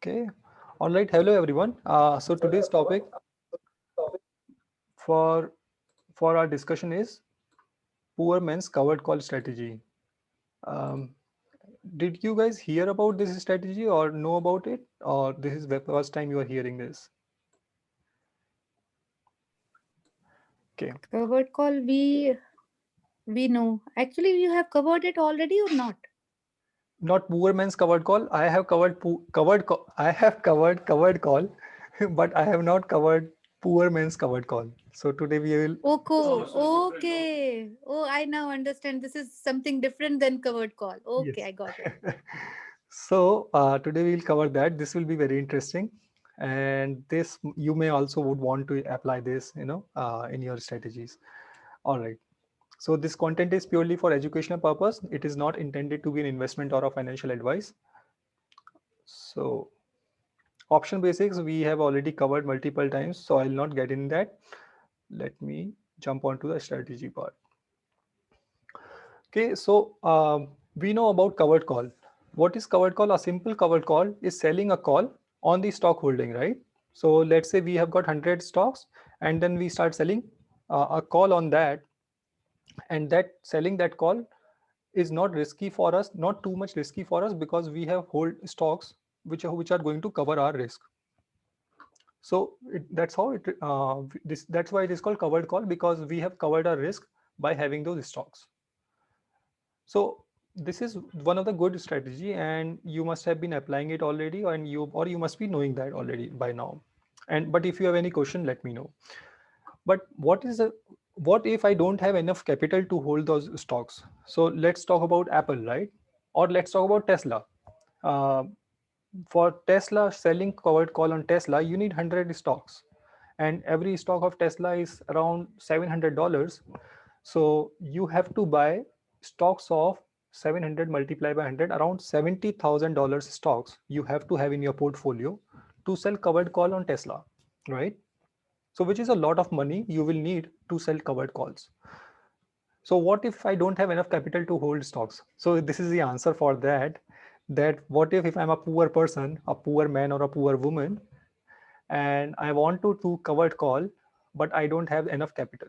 Okay. All right. Hello, everyone. So today's topic for for our discussion is poor man's covered call strategy. Um, did you guys hear about this strategy or know about it, or this is the first time you are hearing this? Okay. Covered call, we know. Actually, you have covered it already or not? Not poor man's covered call. I have covered I have covered call, but I have not covered poor man's covered call. So today we will. Okay, okay. Oh, I now understand. This is something different than covered call. Okay, Yes. I got it. So today we'll cover that. This will be very interesting, and this you may also would want to apply this, in your strategies. All right. So this content is purely for educational purpose. It is not intended to be an investment or a financial advice. So option basics we have already covered multiple times, so I'll not get in that. Let me jump onto the strategy part. Okay, so we know about covered call. What is covered call? A simple covered call is selling a call on the stock holding, right? So let's say we have got 100 stocks and then we start selling a call on that, and that selling that call is not risky for us, not too much risky for us, because we have hold stocks which are going to cover our risk. So that's how that's why it is called covered call, because we have covered our risk by having those stocks. So this is one of the good strategy, and you must have been applying it already, and you must be knowing that already by now. And but if you have any question, let me know. But what if I don't have enough capital to hold those stocks? So let's talk about Apple, right? Or let's talk about Tesla. Uh, for Tesla, selling covered call on Tesla, you need 100 stocks, and every stock of Tesla is around $700. So you have to buy stocks of 700 multiplied by 100, around $70,000 stocks you have to have in your portfolio to sell covered call on Tesla, right? So which is a lot of money you will need to sell covered calls. So what if I don't have enough capital to hold stocks? So this is the answer for that. That what if I'm a poor person, a poor man or a poor woman, and I want to do covered call, but I don't have enough capital.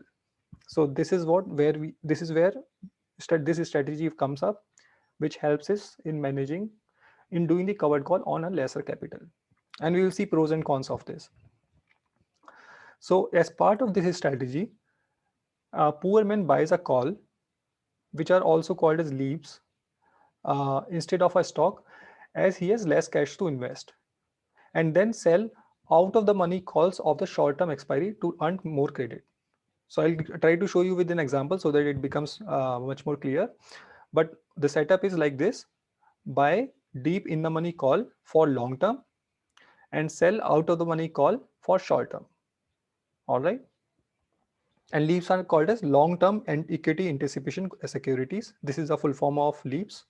So this is what where we this is where this strategy comes up, which helps us in managing, in doing the covered call on a lesser capital. And we will see pros and cons of this. So as part of this strategy, a poor man buys a call, which are also called as leaps, instead of a stock, as he has less cash to invest, and then sell out of the money calls of the short term expiry to earn more credit. So I'll try to show you with an example so that it becomes much more clear. But the setup is like this: buy deep in the money call for long term and sell out of the money call for short term. All right. And leaps are called as long term and equity anticipation securities. This is a full form of leaps.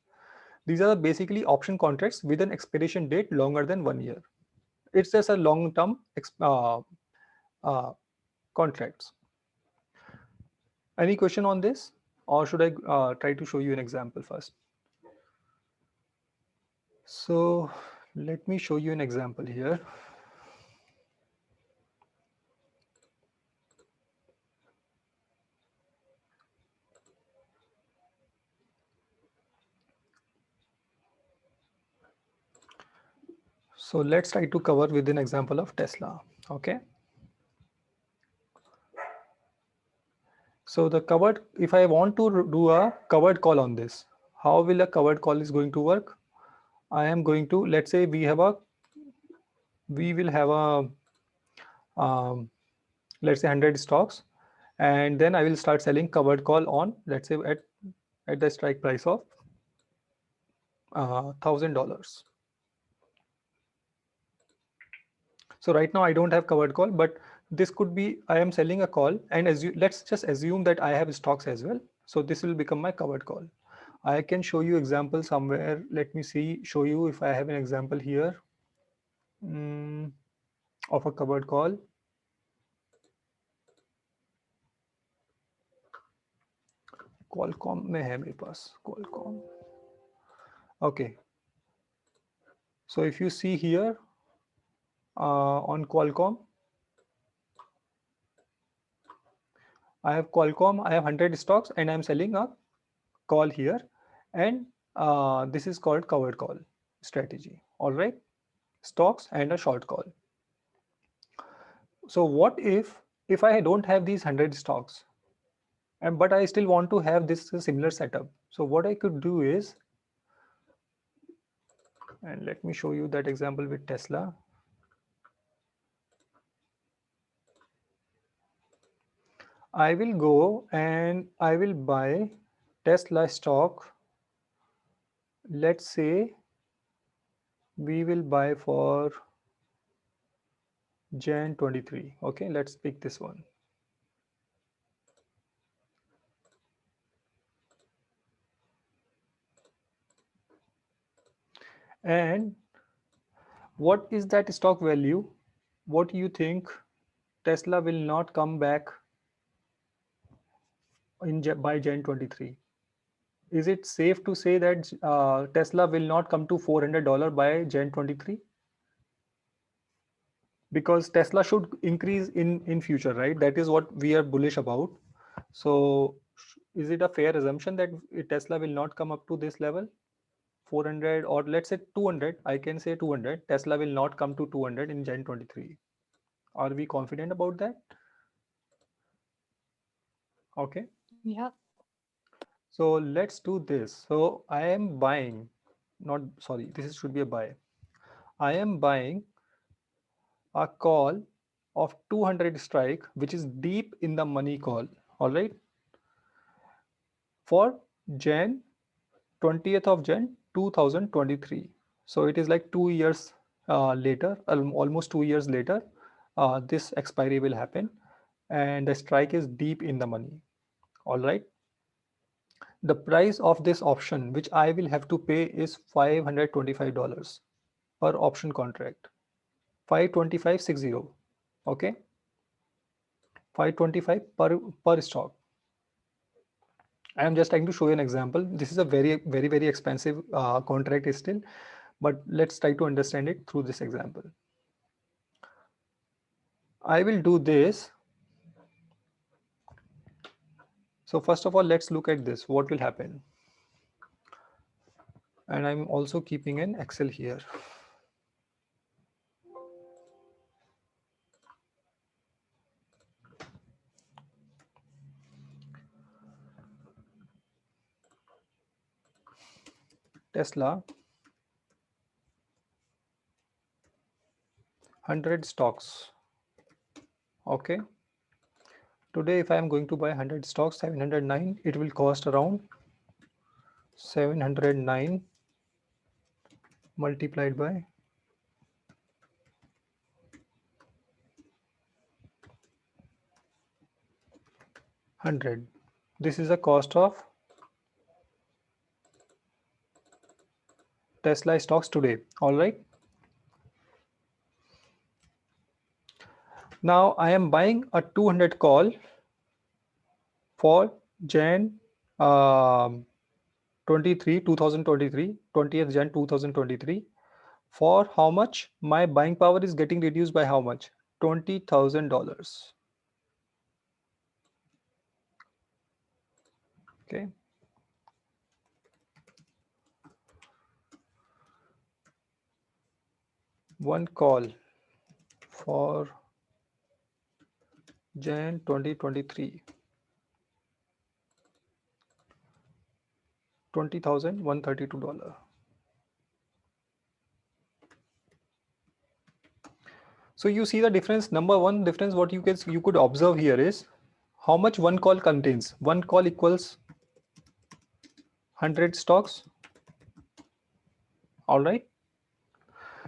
These are basically option contracts with an expiration date longer than 1 year. It's just a long term uh, contracts. Any question on this, or should I try to show you an example first? So let me show you an example here. So let's try to cover with an example of Tesla. Okay. So the covered, if I want to do a covered call on this, how will a covered call is going to work? I am going to, let's say we will have a, um, let's say 100 stocks, and then I will start selling covered call on, let's say at the strike price of $1,000. So right now I don't have covered call, but this could be, I am selling a call, and let's just assume that I have stocks as well. So this will become my covered call. I can show you example somewhere. Let me see, show you if I have an example here, mm, of a covered call. Qualcomm में है मेरे पास Qualcomm. Okay. So if you see here, On Qualcomm, I have Qualcomm, I have 100 stocks and I'm selling a call here, and this is called covered call strategy. All right, stocks and a short call. So what if I don't have these 100 stocks, and but I still want to have this similar setup? So what I could do is, and let me show you that example with Tesla. I will go and I will buy Tesla stock. Let's say we will buy for Jan 23. Okay, let's pick this one. And what is that stock value? What do you think Tesla will not come back by Jan 23? Is it safe to say that Tesla will not come to $400 by Jan 23? Because Tesla should increase in future, right? That is what we are bullish about. So is it a fair assumption that Tesla will not come up to this level, 400, or let's say 200? I can say 200. Tesla will not come to 200 in Jan 23. Are we confident about that? Okay. Yeah. So let's do this. So I am buying, not sorry, should be a buy. I am buying a call of 200 strike, which is deep in the money call. All right. For Jan 20th of Jan 2023. So it is like 2 years later, almost 2 years later, this expiry will happen, and the strike is deep in the money. All right. The price of this option, which I will have to pay, is $525 per option contract. 525.60. Okay. 525 per stock. I am just trying to show you an example. This is a very expensive contract still, but let's try to understand it through this example. I will do this. So first of all, let's look at this. What will happen? And I'm also keeping an Excel here. Tesla 100 stocks. Okay. Today, if I am going to buy 100 stocks, 709, it will cost around 709 multiplied by 100. This is the cost of Tesla stocks today. All right. Now I am buying a 200 call for Jan 23, 2023, 20th Jan 2023. For how much? My buying power is getting reduced by how much? $20,000. Okay. One call for Jan 2023. $20,132. So you see the difference. Number one difference, what you could observe here is how much one call contains. One call equals 100 stocks. All right.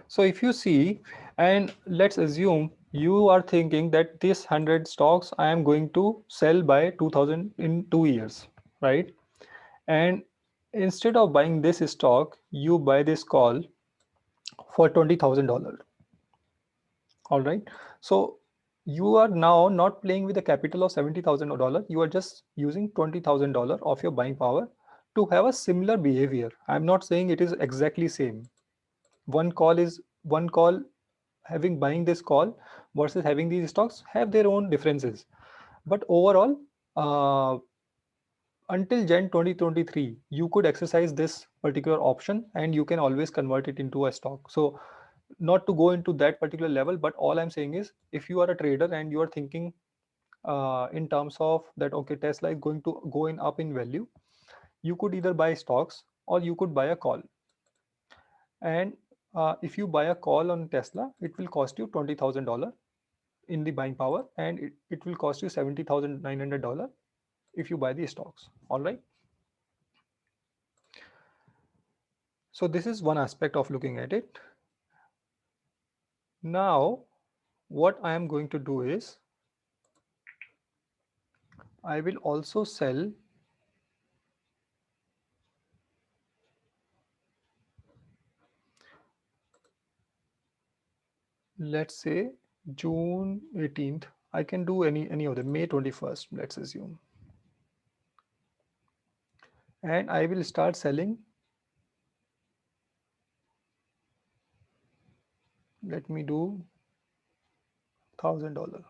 So if you see, and let's assume you are thinking that this 100 stocks I am going to sell by 2000 in 2 years, right? And instead of buying this stock, you buy this call for $20,000. All right. So you are now not playing with a capital of $70,000. You are just using $20,000 of your buying power to have a similar behavior. I'm not saying it is exactly same. One call having buying this call versus having these stocks have their own differences. But overall, until Jan 2023, you could exercise this particular option and you can always convert it into a stock. So not to go into that particular level, but all I'm saying is if you are a trader and you are thinking in terms of that, okay, Tesla is going to go in up in value, you could either buy stocks or you could buy a call. And if you buy a call on Tesla, it will cost you $20,000 in the buying power, and it will cost you $70,900 if you buy the stocks. All right. So this is one aspect of looking at it. Now, what I am going to do is I will also sell let's say June 18th. I can do any of them, May 21st, let's assume. And I will start selling. Let me do $1,000.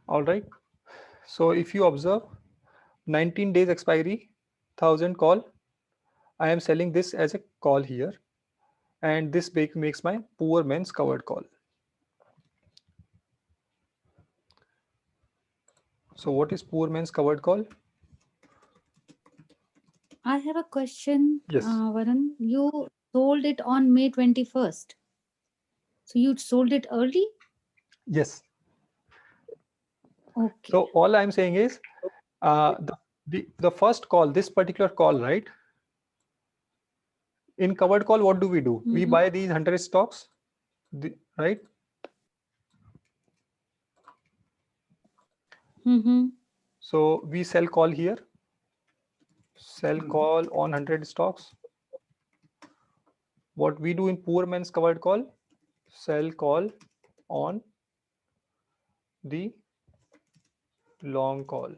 All right. So if you observe 19 days expiry, 1,000 call, I am selling this as a call here. And this makes my poor man's covered call. So what is poor man's covered call? I have a question. Yes. Varun, you sold it on May 21st. So you sold it early? Yes. Okay. So all I'm saying is the first call, this particular call, right? In covered call, what do? We buy these 100 stocks, right? So we sell call here, sell call on 100 stocks. What we do in poor man's covered call, sell call on the long call.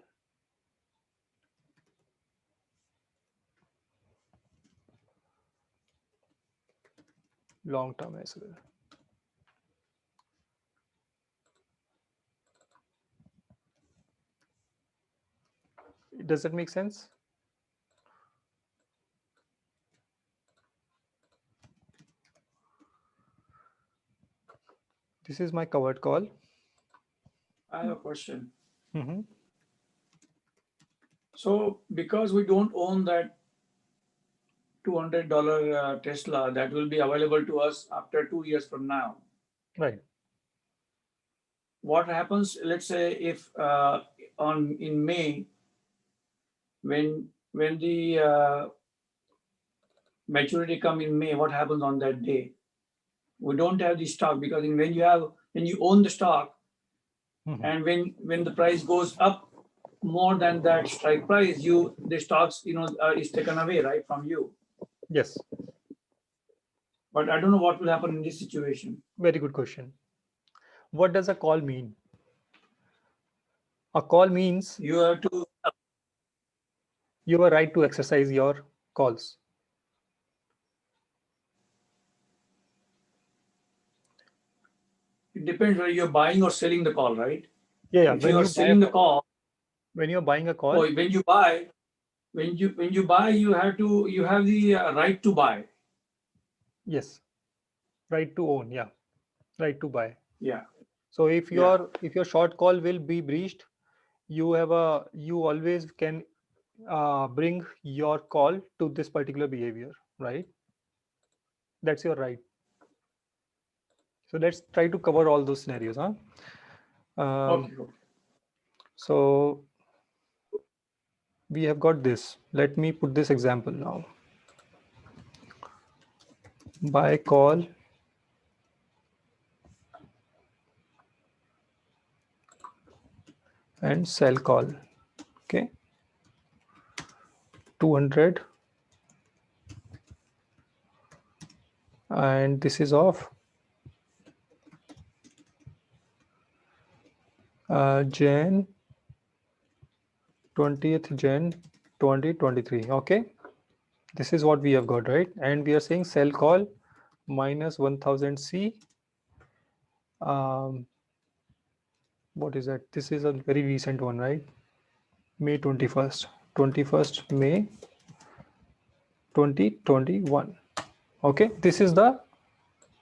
Long term as well. Does that make sense? This is my covered call. I have a question. Mm-hmm. So because we don't own that $200 Tesla that will be available to us after 2 years from now, Right. what happens, let's say, if in May, when the maturity come in May, what happens on that day? We don't have the stock because when you own the stock, and when the price goes up more than that strike price, the stocks is taken away, right, from you. Yes. But I don't know what will happen in this situation. Very good question. What does a call mean? A call means You have to. you have a right to exercise your calls. It depends whether you're buying or selling the call, right? Yeah. If you are selling the call, when you're buying a call, or when you buy, you have the right to buy. yes, right to own. Yeah, right to buy. Yeah. So if your short call will be breached, you always can bring your call to this particular behavior, right? That's your right. So let's try to cover all those scenarios, huh? Okay. So we have got this. Let me put this example now. Buy call and sell call. Okay. 200. And this is of Jan 20th Jan 2023. Okay, this is what we have got, right? And we are saying sell call minus 1000 C. What is that? This is a very recent one, right? May 21st May 2021. Okay, this is the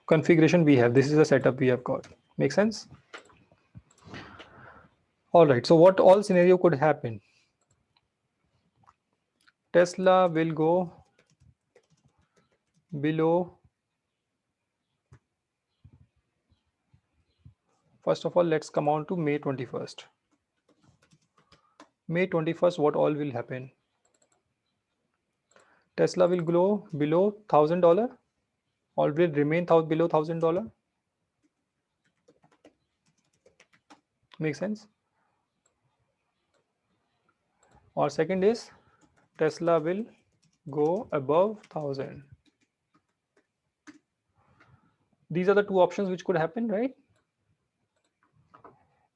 configuration we have. This is the setup we have got. Make sense? All right, so what all scenario could happen? Tesla will go below. First of all, let's come on to May 21st. May 21st, what all will happen? Tesla will go below $1,000 or will remain below $1,000. Make sense? Or second is Tesla will go above 1,000. These are the two options which could happen, right?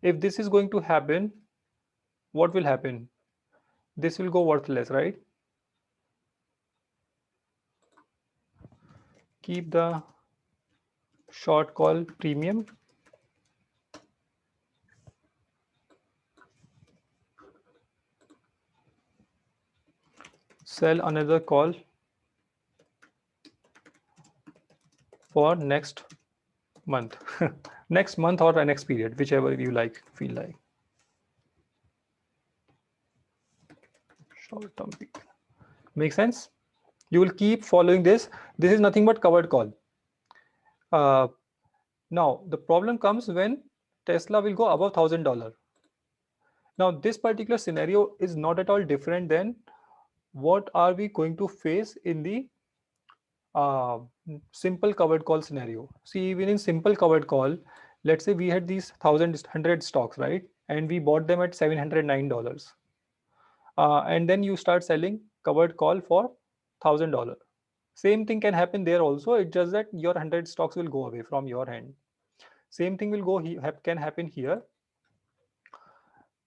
If this is going to happen, what will happen? This will go worthless, right? Keep the short call premium. Sell another call for next month. Next month or the next period, whichever you like, feel like. Short-term period. Make sense? You will keep following this. This is nothing but covered call. Now, the problem comes when Tesla will go above $1,000. Now, this particular scenario is not at all different than what are we going to face in the simple covered call scenario. See, even in simple covered call, let's say we had these 1,100 stocks, right? And we bought them at $709. And then you start selling covered call for $1,000. Same thing can happen there also. It's just that your 100 stocks will go away from your hand. Same thing will go can happen here.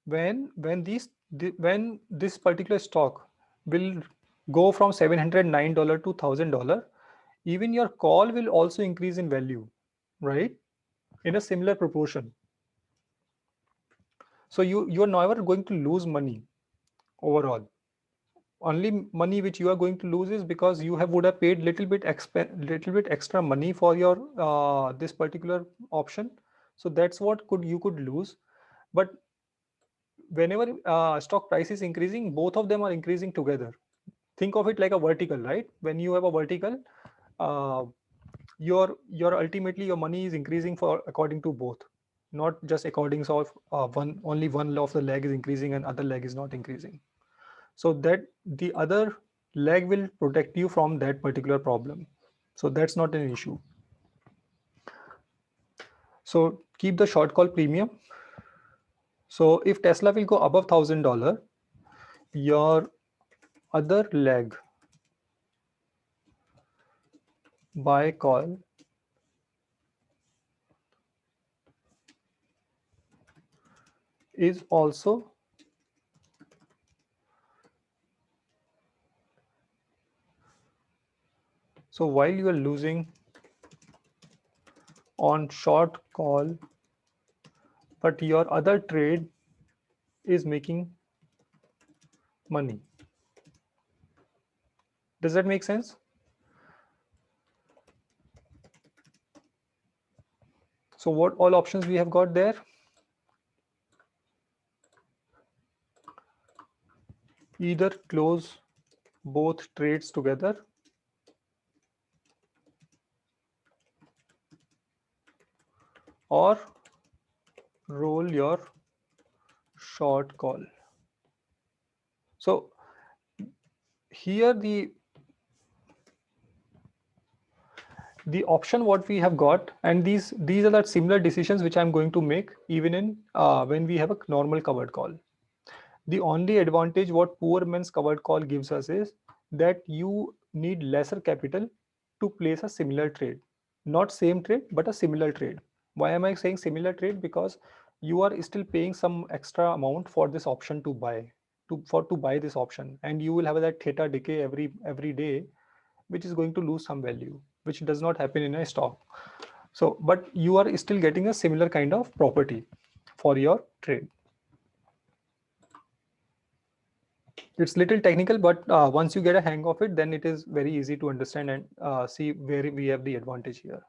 When this particular stock will go from $709 to $1,000, even your call will also increase in value, right? In a similar proportion. So you're never going to lose money overall. Only money which you are going to lose is because you would have paid little bit extra money for your this particular option. So that's what you could lose. But whenever stock price is increasing, both of them are increasing together. Think of it like a vertical, right? When you have a vertical, your ultimately your money is increasing for according to both, not just according to only one of the leg is increasing and other leg is not increasing. So that the other leg will protect you from that particular problem. So that's not an issue. So keep the short call premium. So if Tesla will go above $1,000, your other leg buy call is also so while you are losing on short call, but your other trade is making money. Does that make sense? So what all options we have got there? Either close both trades together or roll your short call. So here the option what we have got, and these are the similar decisions which I'm going to make even in when we have a normal covered call. The only advantage what poor man's covered call gives us is that you need lesser capital to place a similar trade. Not same trade, but a similar trade. Why am I saying similar trade? Because you are still paying some extra amount for this option to buy. to buy this option, and you will have that theta decay every day, which is going to lose some value, which does not happen in a stock. So, but you are still getting a similar kind of property for your trade. It's little technical, but once you get a hang of it, then it is very easy to understand and see where we have the advantage here.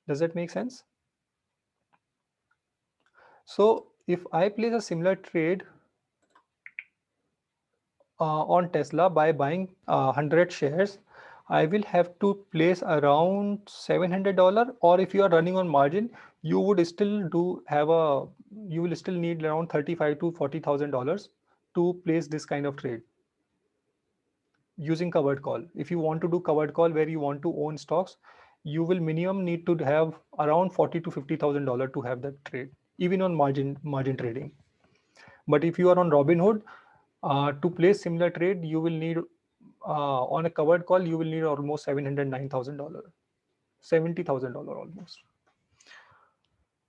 Does that make sense? So if I place a similar trade on Tesla by buying 100 shares, I will have to place around $700, or if you are running on margin, you would still you will still need around $35,000 to $40,000 to place this kind of trade using covered call. If you want to do covered call where you want to own stocks, you will minimum need to have around $40,000 to $50,000 to have that trade, even on margin trading. But if you are on Robinhood, to place similar trade, you will need on a covered call, you will need almost $709,000, $70,000 almost.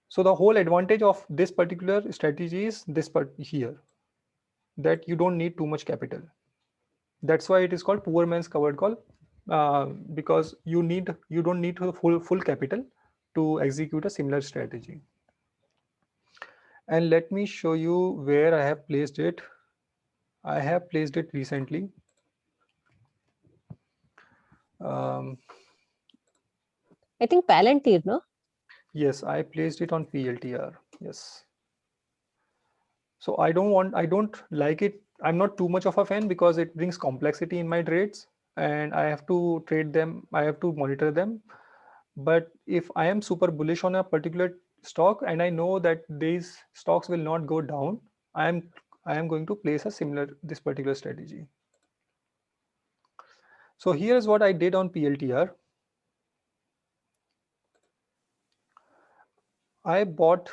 So the whole advantage of this particular strategy is this part here, that you don't need too much capital. That's why it is called poor man's covered call, because you don't need full capital to execute a similar strategy. And let me show you where I have placed it. I have placed it recently. I think Palantir, no? Yes, I placed it on PLTR. Yes. So I don't like it. I'm not too much of a fan because it brings complexity in my trades and I have to trade them. I have to monitor them. But if I am super bullish on a particular stock and I know that these stocks will not go down, I am going to place this particular strategy. So here's what I did on PLTR. I bought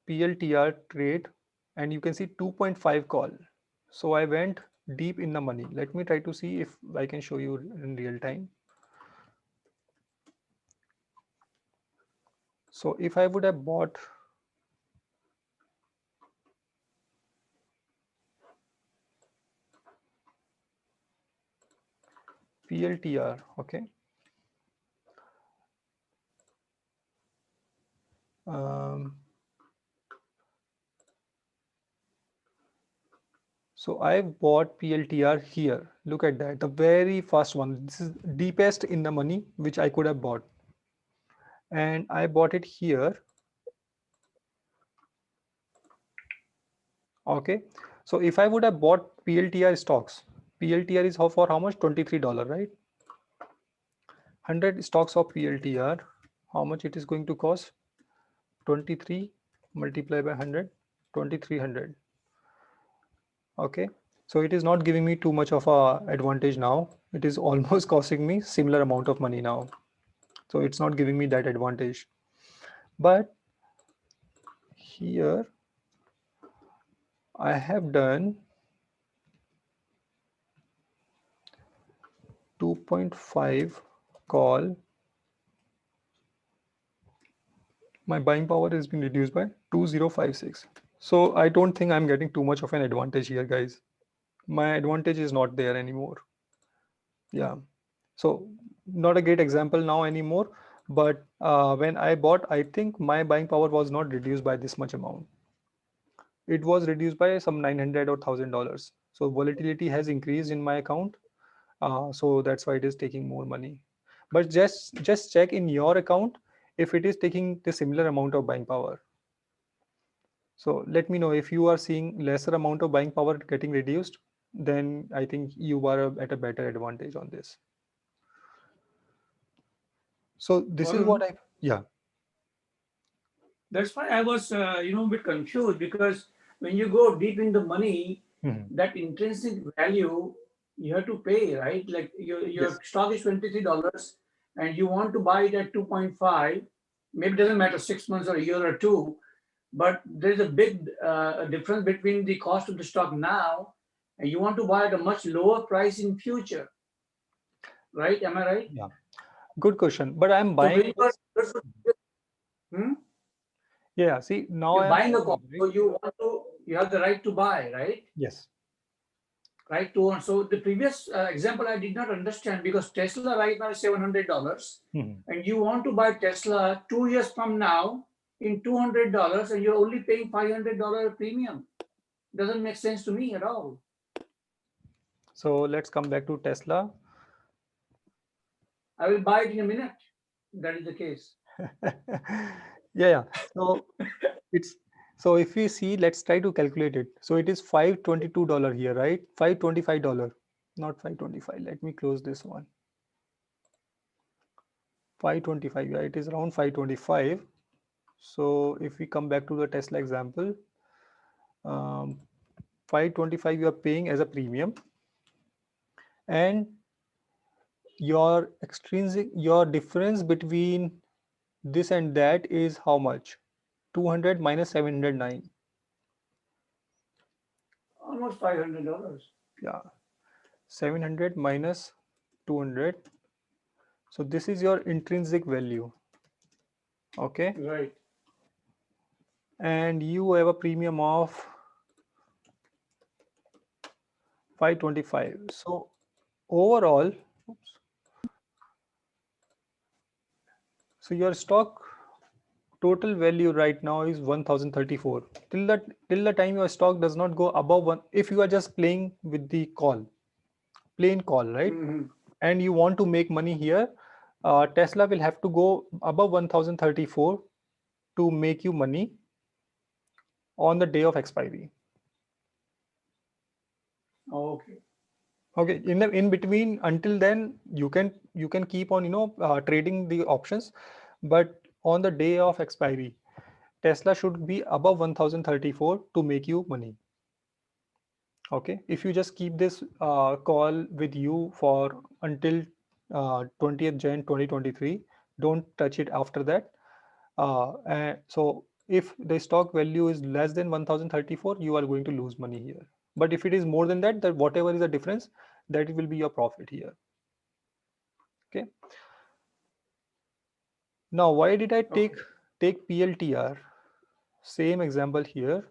PLTR trade and you can see 2.5 call. So I went deep in the money. Let me try to see if I can show you in real time. So if I would have bought PLTR, okay. So I bought PLTR here. Look at that, the very first one. This is deepest in the money which I could have bought. And I bought it here. Okay. So if I would have bought PLTR stocks, PLTR is for how much? $23, right? 100 stocks of PLTR, how much it is going to cost? 23 multiplied by 100, 2300. Okay, so it is not giving me too much of a advantage now. It is almost costing me similar amount of money now. So it's not giving me that advantage. But here I have done 2.5 call. My buying power has been reduced by 2056. So I don't think I'm getting too much of an advantage here, guys. My advantage is not there anymore. Yeah. So not a great example now anymore. But when I bought, I think my buying power was not reduced by this much amount. It was reduced by some $900 or $1,000. So volatility has increased in my account. So that's why it is taking more money. But just check in your account if it is taking the similar amount of buying power. So let me know if you are seeing lesser amount of buying power getting reduced, then I think you are at a better advantage on this. So this is what yeah. That's why I was, a bit confused, because when you go deep in the money, that intrinsic value you have to pay, right? Like your stock is $23 and you want to buy it at 2.5, maybe it doesn't matter 6 months or a year or two, but there's a big difference between the cost of the stock now and you want to buy at a much lower price in future, right? Am I right? Yeah, good question. But I'm buying. So Yeah, see now you're I'm buying a call, so you want to You have the right to buy, right? Yes. Right to own. So the previous example I did not understand, because Tesla right now is $700, Mhm. and you want to buy Tesla 2 years from now in $200, and you're only paying $500 premium. Doesn't make sense to me at all. So let's come back to Tesla. I will buy it in a minute. That is the case. Yeah. So it's, so if we see, let's try to calculate it. So it is $522 here, right? $525, not 525. Let me close this one. 525. Yeah, it is around 525. So if we come back to the Tesla example, 525 you are paying as a premium, and your extrinsic, your difference between this and that is how much? 200 minus 709. Almost $500. Yeah, 700 minus 200. So this is your intrinsic value. Okay, Right. and you have a premium of 525. So overall, oops, so your stock total value right now is 1034. Till the time your stock does not go above one, if you are just playing with the call, plain call, right? Mhm. And you want to make money here, Tesla will have to go above 1034 to make you money on the day of expiry. Okay. Okay, in between, until then you can keep on trading the options, but on the day of expiry, Tesla should be above 1034 to make you money. Okay, if you just keep this call with you for until 20th Jan 2023, don't touch it after that. And so if the stock value is less than 1034, you are going to lose money here. But if it is more than that, that whatever is the difference, that will be your profit here. Okay. Now, why did I take PLTR? Same example here.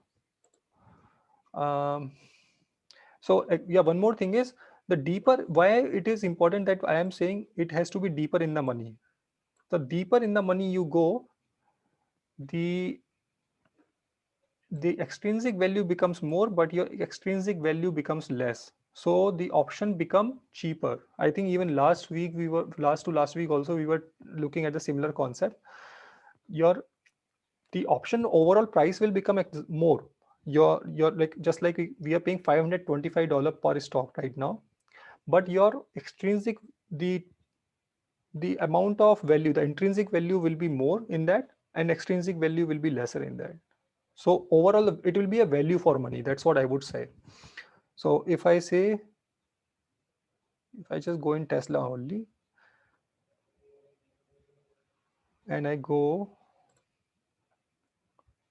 So yeah, one more thing is the deeper, why it is important that I am saying it has to be deeper in the money. The deeper in the money you go, the extrinsic value becomes more, but your extrinsic value becomes less. So the option become cheaper. I think even last week last week also we were looking at the similar concept. The option overall price will become more. Your like, just like we are paying $525 per stock right now, but your extrinsic, the amount of value, the intrinsic value will be more in that, and extrinsic value will be lesser in that. So overall it will be a value for money. That's what I would say. So if I say, if I just go in Tesla only and I go,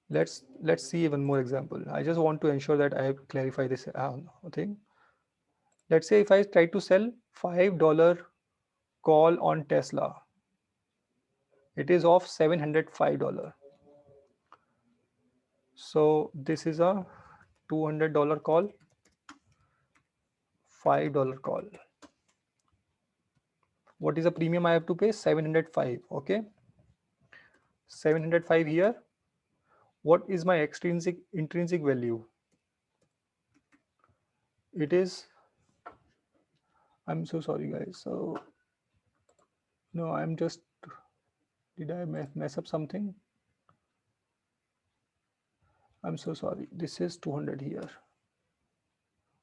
let's see one more example. I just want to ensure that I clarify this thing. Let's say if I try to sell $5 call on Tesla, it is of $705. So this is a $200 call, $5 call. What is the premium I have to pay? 705. Okay, 705 here. What is my intrinsic value? It is, I'm so sorry guys. So no, I'm just, did I mess up something? I'm so sorry. This is 200 here.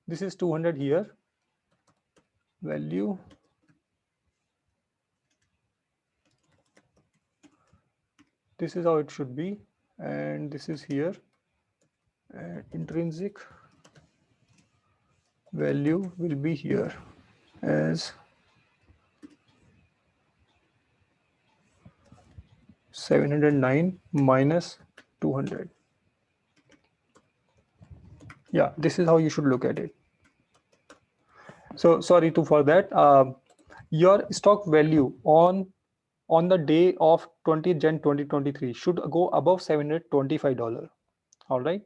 This is 200 here. Value. This is how it should be. And this is here. And intrinsic value will be here as 709 minus 200. Yeah, this is how you should look at it. So sorry for that. Your stock value on the day of 20th Jan 2023 should go above $725. All right.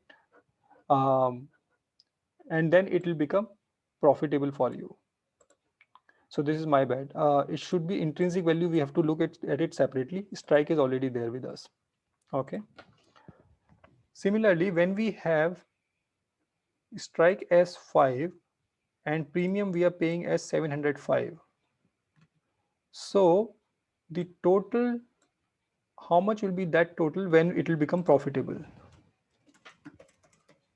and then it will become profitable for you. So this is my bad. It should be intrinsic value. We have to look at it separately. Strike is already there with us. Okay. Similarly, when we have strike as 5 and premium we are paying as 705. So the total, how much will be that total when it will become profitable?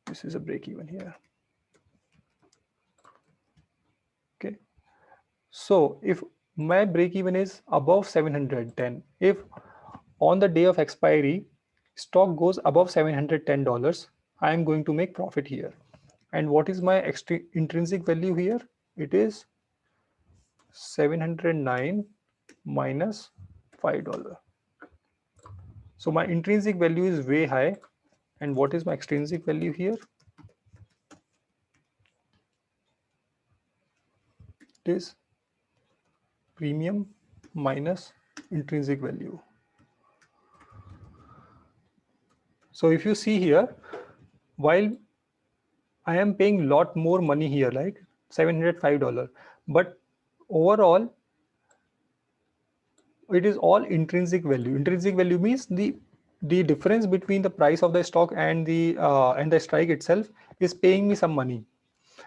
This is a break even here. Okay. So if my break even is above 710, if on the day of expiry stock goes above $710, I am going to make profit here. And what is my intrinsic value here? It is 709 minus $5. So my intrinsic value is way high. And what is my extrinsic value here? It is premium minus intrinsic value. So if you see here, while I am paying a lot more money here, like $705, but overall, it is all intrinsic value. Intrinsic value means the difference between the price of the stock and the strike itself is paying me some money,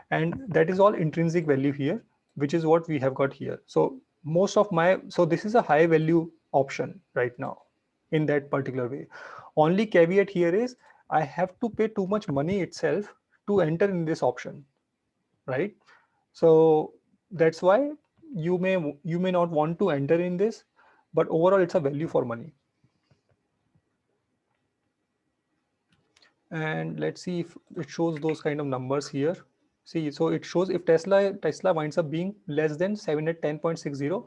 and that is all intrinsic value here, which is what we have got here. So this is a high value option right now in that particular way. Only caveat here is I have to pay too much money itself to enter in this option, right? So that's why you may not want to enter in this, but overall it's a value for money. And let's see if it shows those kind of numbers here. See, so it shows if Tesla winds up being less than 710.60,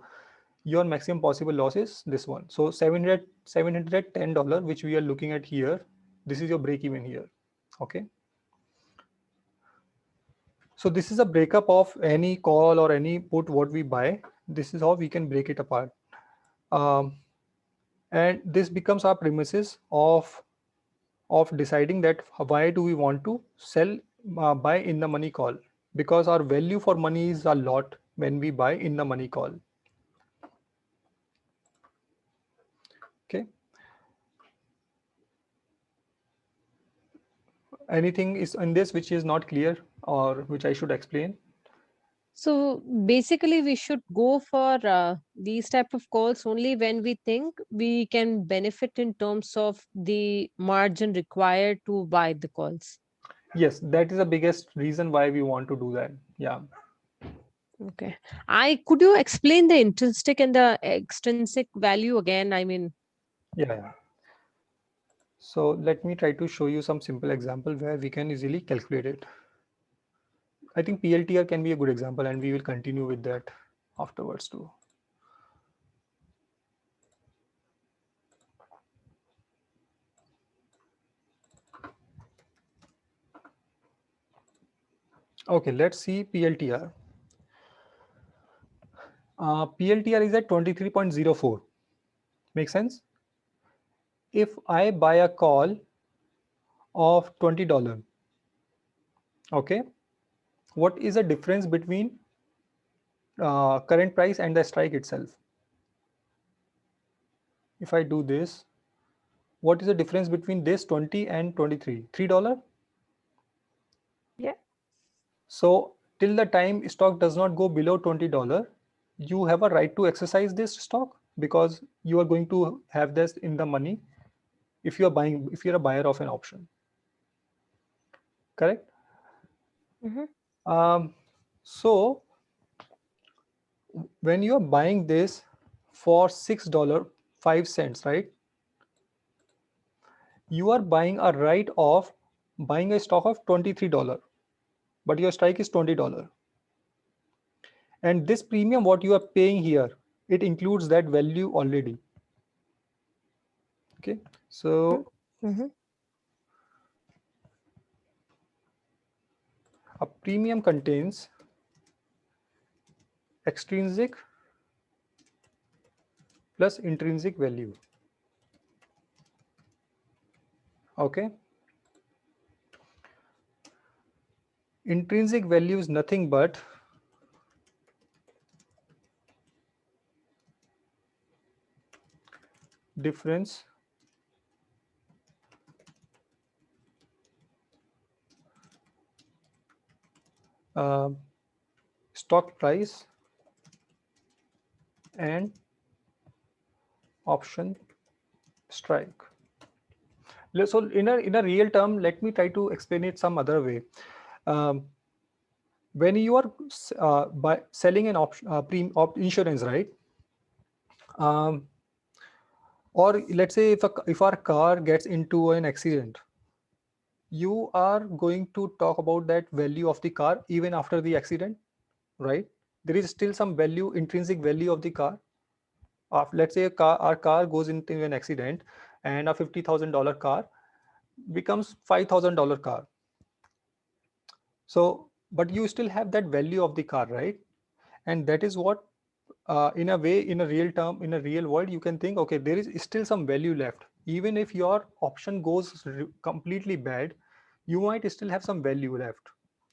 your maximum possible loss is this one. So $710, which we are looking at here, this is your break even here. Okay. So this is a breakup of any call or any put what we buy. This is how we can break it apart. And this becomes our premises of deciding that why do we want to sell, buy in the money call, because our value for money is a lot when we buy in the money call. Okay. Anything is in this which is not clear or which I should explain? So basically, we should go for these type of calls only when we think we can benefit in terms of the margin required to buy the calls. Yes, that is the biggest reason why we want to do that. Yeah. Okay. Could you explain the intrinsic and the extrinsic value again? I mean, Yeah. So let me try to show you some simple example where we can easily calculate it. I think PLTR can be a good example, and we will continue with that afterwards too. Okay, let's see PLTR. PLTR is at 23.04. Make sense? If I buy a call of $20, okay, what is the difference between current price and the strike itself? If I do this, what is the difference between this 20 and 23? $3? yeah. So till the time stock does not go below $20, you have a right to exercise this stock because you are going to have this in the money if you're a buyer of an option. Correct? Mm-hmm. So when you're buying this for $6.05, right? You are buying a right of buying a stock of $23, but your strike is $20. And this premium, what you are paying here, it includes that value already. Okay, so Mm-hmm. a premium contains extrinsic plus intrinsic value. Okay. Intrinsic value is nothing but difference stock price and option strike. So in a real term, let me try to explain it some other way. When you are selling an insurance, right? Or let's say if our car gets into an accident, you are going to talk about that value of the car even after the accident, right? There is still some value, intrinsic value of the car. Let's say our car goes into an accident and a $50,000 car becomes $5,000 car. So, but you still have that value of the car, right? And that is what, in a way, in a real term, in a real world, you can think, okay, there is still some value left. Even if your option goes completely bad, you might still have some value left.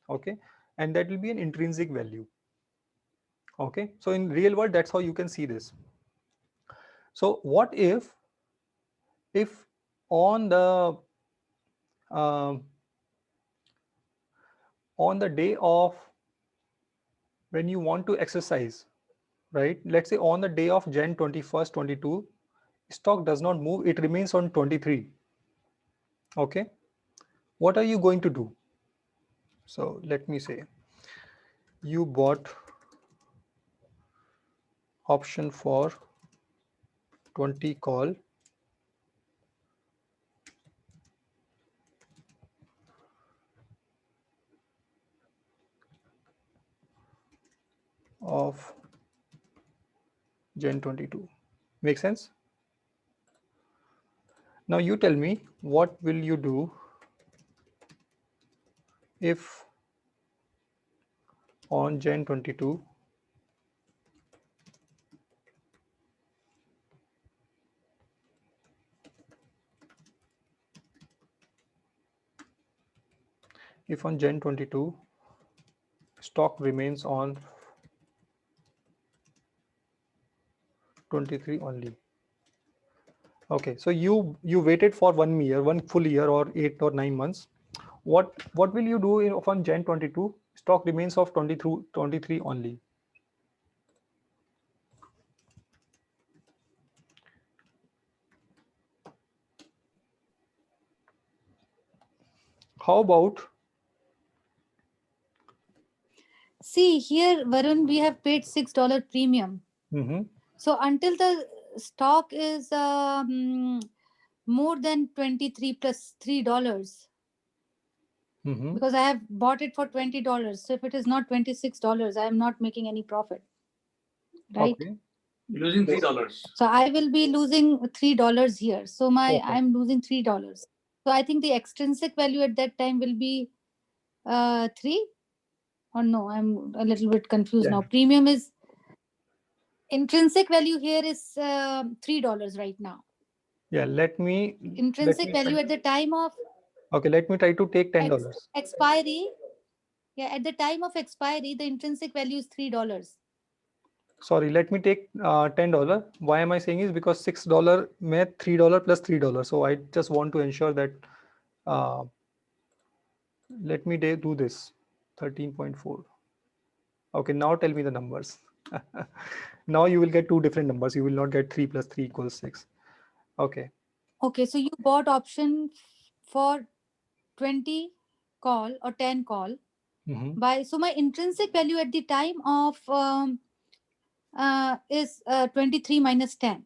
Okay. And that will be an intrinsic value. Okay. So in real world, that's how you can see this. So what if on the day of when you want to exercise, right? Let's say on the day of Jan 21st, 22, stock does not move, it remains on 23. Okay. What are you going to do? So let me say you bought option for 20 call of Jan 22. Make sense? Now you tell me, what will you do if on Jan 22 if on Jan 22 stock remains on 23 only. Okay, so you waited for 1 year, 1 full year, or 8 or 9 months. What will you do on Jan 22? Stock remains of 23 only. How about? See here, Varun, we have paid $6 premium. So until the stock is more than 23 plus $3, because I have bought it for $20. So if it is not $26, I am not making any profit, right? Okay. Losing $3. So I will be losing $3 here. So Okay. I'm losing $3. So I think the extrinsic value at that time will be 3, or no? I'm a little bit confused now. Premium is intrinsic value here is $3 right now. Yeah, let me Intrinsic value at the time of okay, let me try to take $10. Expiry. Yeah, at the time of expiry, the intrinsic value is $3. Sorry, let me take $10. Why am I saying is because $6 में $3 plus $3. So I just want to ensure that let me do this 13.4. Okay, now tell me the numbers. Now you will get two different numbers. You will not get 3 plus 3 equals 6. Okay. Okay, so you bought option for 20 call or 10 call by, so my intrinsic value at the time of is 23 minus 10.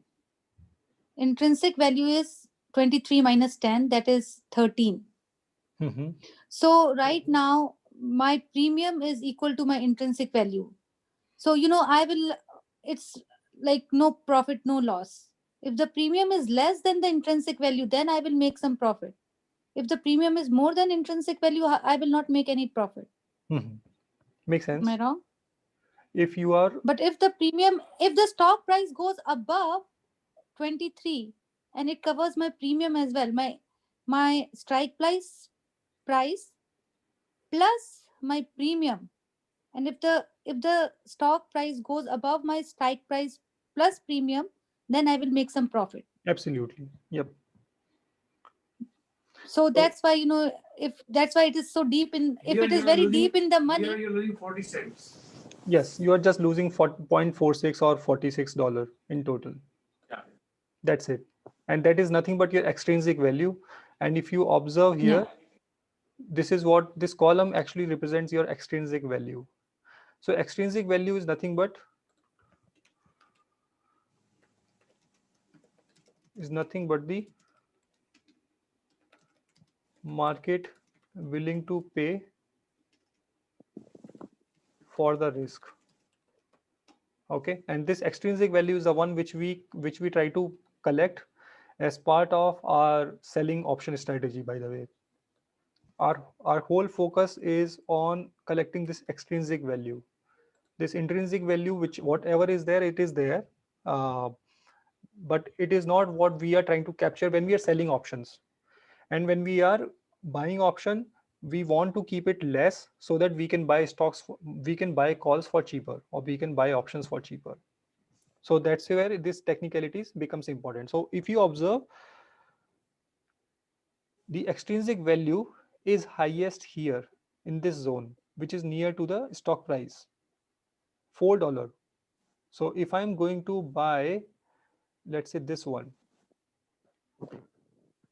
Intrinsic value is 23 minus 10, that is 13. So right now my premium is equal to my intrinsic value. So it's like no profit, no loss. If the premium is less than the intrinsic value, then I will make some profit. If the premium is more than intrinsic value, I will not make any profit. Makes sense. Am I wrong? If you are, but if the stock price goes above 23 and it covers my premium as well, my strike price plus my premium. And if the stock price goes above my strike price plus premium, then I will make some profit. Absolutely. Yep. So So that's why, if that's why it is so deep in, if Here it is you are very losing, deep in the here money. you're losing 40 cents. yes, you are just losing 0.46 or $46 in total. Yeah. That's it. And that is nothing but your extrinsic value. And if you observe here, Yeah. this is what this column actually represents, your extrinsic value. So extrinsic value is nothing but the market willing to pay for the risk. Okay, and this extrinsic value is the one which we try to collect as part of our selling option strategy. By the way, our whole focus is on collecting this extrinsic value. This intrinsic value, which whatever is there, it is there, uh, but it is not what we are trying to capture when we are selling options. And when we are buying option, we want to keep it less so that we can buy stocks, we can buy calls for cheaper, or we can buy options for cheaper. So that's where this technicalities becomes important. So if you observe, the extrinsic value is highest here in this zone, which is near to the stock price, $4. So if I'm going to buy, let's say this one,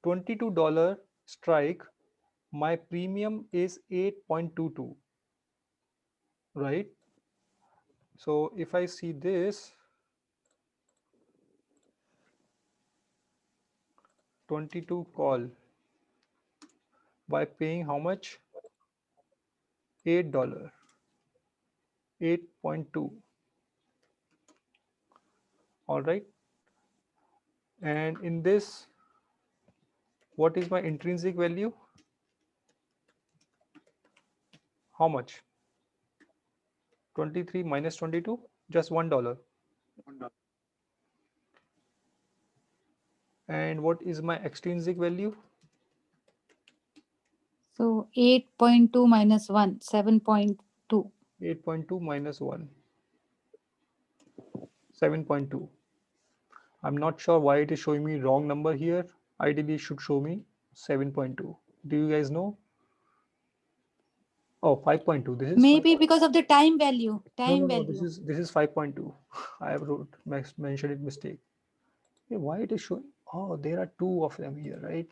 $22 strike, my premium is 8.22, right? So if I see this 22 call by paying how much? $8, 8.2. All right. And in this, what is my intrinsic value? How much? 23 minus 22, just $1. And what is my extrinsic value? So 8.2 minus 1, 7.2. 8.2 minus 1, 7.2. I'm not sure why it is showing me wrong number here. Ideally, it should show me 7.2. Do you guys know? Oh, 5.2. This is Maybe because of the time value. Time no. value. This is 5.2. I have mentioned it mistake. Hey, why it is showing? Oh, there are two of them here, right?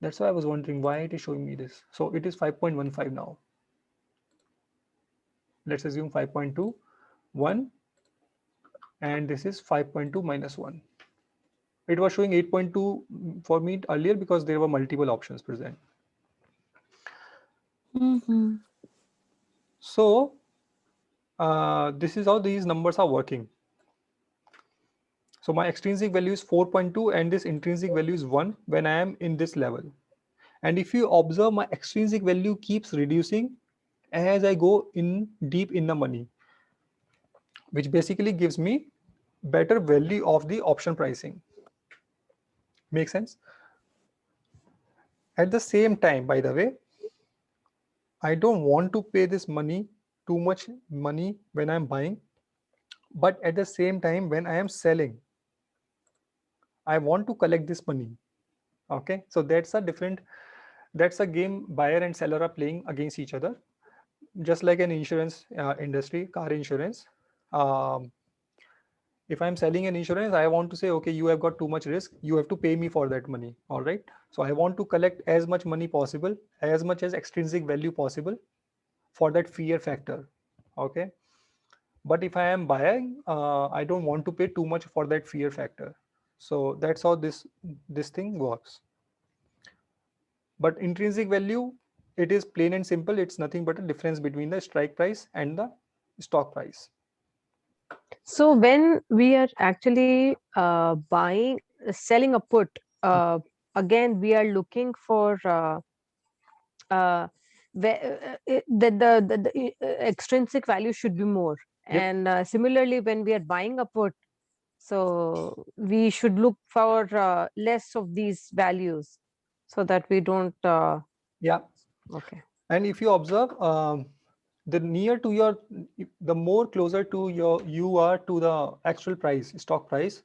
That's why I was wondering why it is showing me this. So it is 5.15 now. Let's assume 5.2, 1, and this is 5.2 minus 1. It was showing 8.2 for me earlier because there were multiple options present. Mm-hmm. So this is how these numbers are working. So my extrinsic value is 4.2 and this intrinsic value is 1 when I am in this level. And if you observe, my extrinsic value keeps reducing as I go in deep in the money, which basically gives me better value of the option pricing. Make sense? At the same time, by the way, I don't want to pay this money, too much money when I'm buying, but at the same time, when I am selling, I want to collect this money. Okay, so that's a game buyer and seller are playing against each other, just like an insurance industry, car insurance. Um, if I'm selling an insurance, I want to say, okay, you have got too much risk, you have to pay me for that money. All right, so I want to collect as much money possible, as much as extrinsic value possible for that fear factor. Okay, but if I am buying, I don't want to pay too much for that fear factor. So that's how this thing works. But intrinsic value, it is plain and simple. It's nothing but a difference between the strike price and the stock price. So when we are actually selling a put, again we are looking for uh, the extrinsic value should be more. Yep. And similarly, when we are buying a put, so we should look for less of these values so that we don't. Yeah. Okay. And if you observe, the near to your, the more closer to your you are to the actual price, stock price,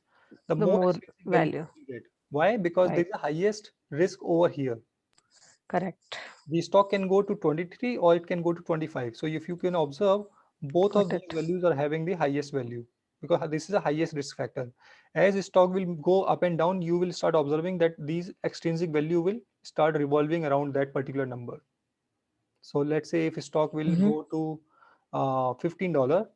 the The more more expensive value value. you get. Why? Because Right. there is the highest risk over here. Correct. The stock can go to 23 or it can go to 25. So if you can observe, both of Got these it. values are having the highest value because this is the highest risk factor. As the stock will go up and down, you will start observing that these extrinsic value will start revolving around that particular number. So let's say if stock will Mhm. go to $15,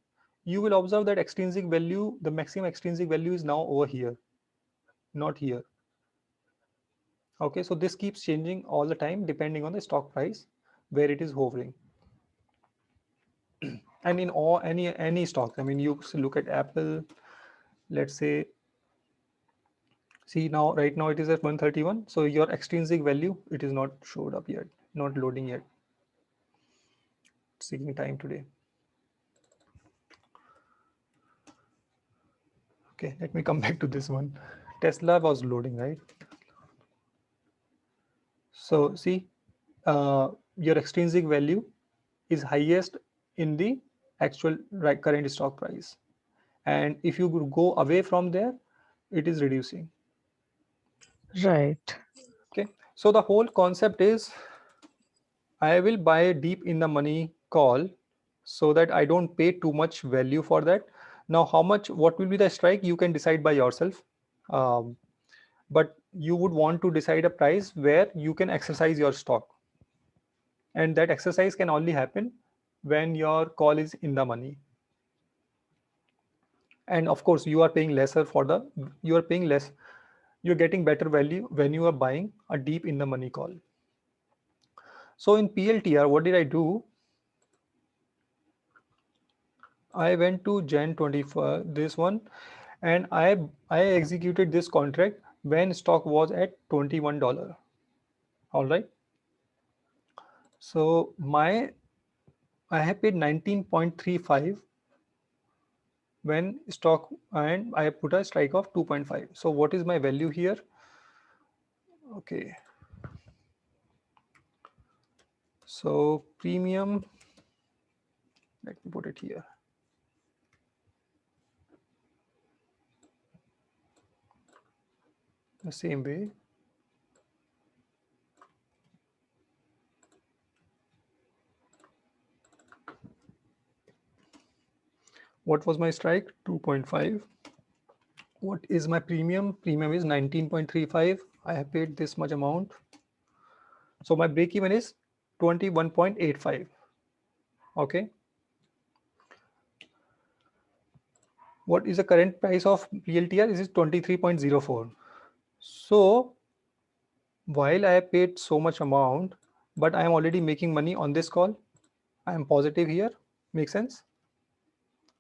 you will observe that extrinsic value, the maximum extrinsic value is now over here, not here. Okay, so this keeps changing all the time depending on the stock price where it is hovering. And in all any stock, I mean, you look at Apple, let's say, see now right now it is at 131. So your extrinsic value, it is not showed up yet, not loading yet. It's taking time today. Okay, let me come back to this one. Tesla was loading, right? So see, your extrinsic value is highest in the actual current stock price. And if you go away from there, it is reducing. Right. Okay, so the whole concept is I will buy a deep in the money call so that I don't pay too much value for that. Now, how much, what will be the strike? You can decide by yourself. Um, but you would want to decide a price where you can exercise your stock. And that exercise can only happen when your call is in the money. And of course, you are paying lesser for the, you are paying less, you're getting better value when you are buying a deep in the money call. So in PLTR, what did I do? I went to Jan 24, this one, and I executed this contract when stock was at $21. All right. So I have paid 19.35 when stock, and I put a strike of 2.5. So what is my value here? Okay. So premium, let me put it here. The same way. What was my strike? 2.5. What is my premium? Premium is 19.35. I have paid this much amount. So my break even is 21.85. Okay. What is the current price of PLTR? This is 23.04. So while I have paid so much amount, but I am already making money on this call, I am positive here. Make sense?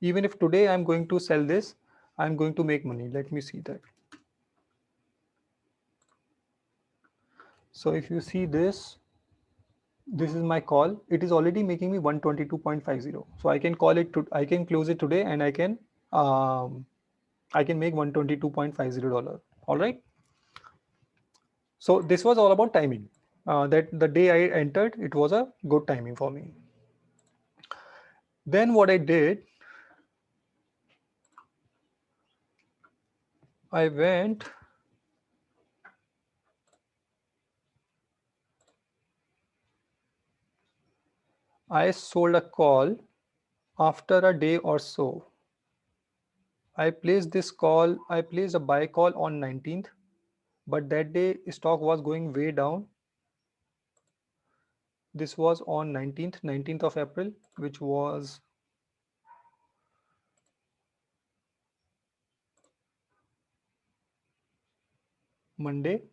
Even if today I'm going to sell this, I'm going to make money. Let me see that. So if you see this, this is my call. It is already making me 122.50. So I can call it to, I can close it today and um, I can make $122.50. All right. So this was all about timing. That the day I entered, it was a good timing for me. Then what I did, I went, I sold a call after a day or so. I placed this call, I placed a buy call on 19th, but that day stock was going way down. This was on 19th of April, which was Monday.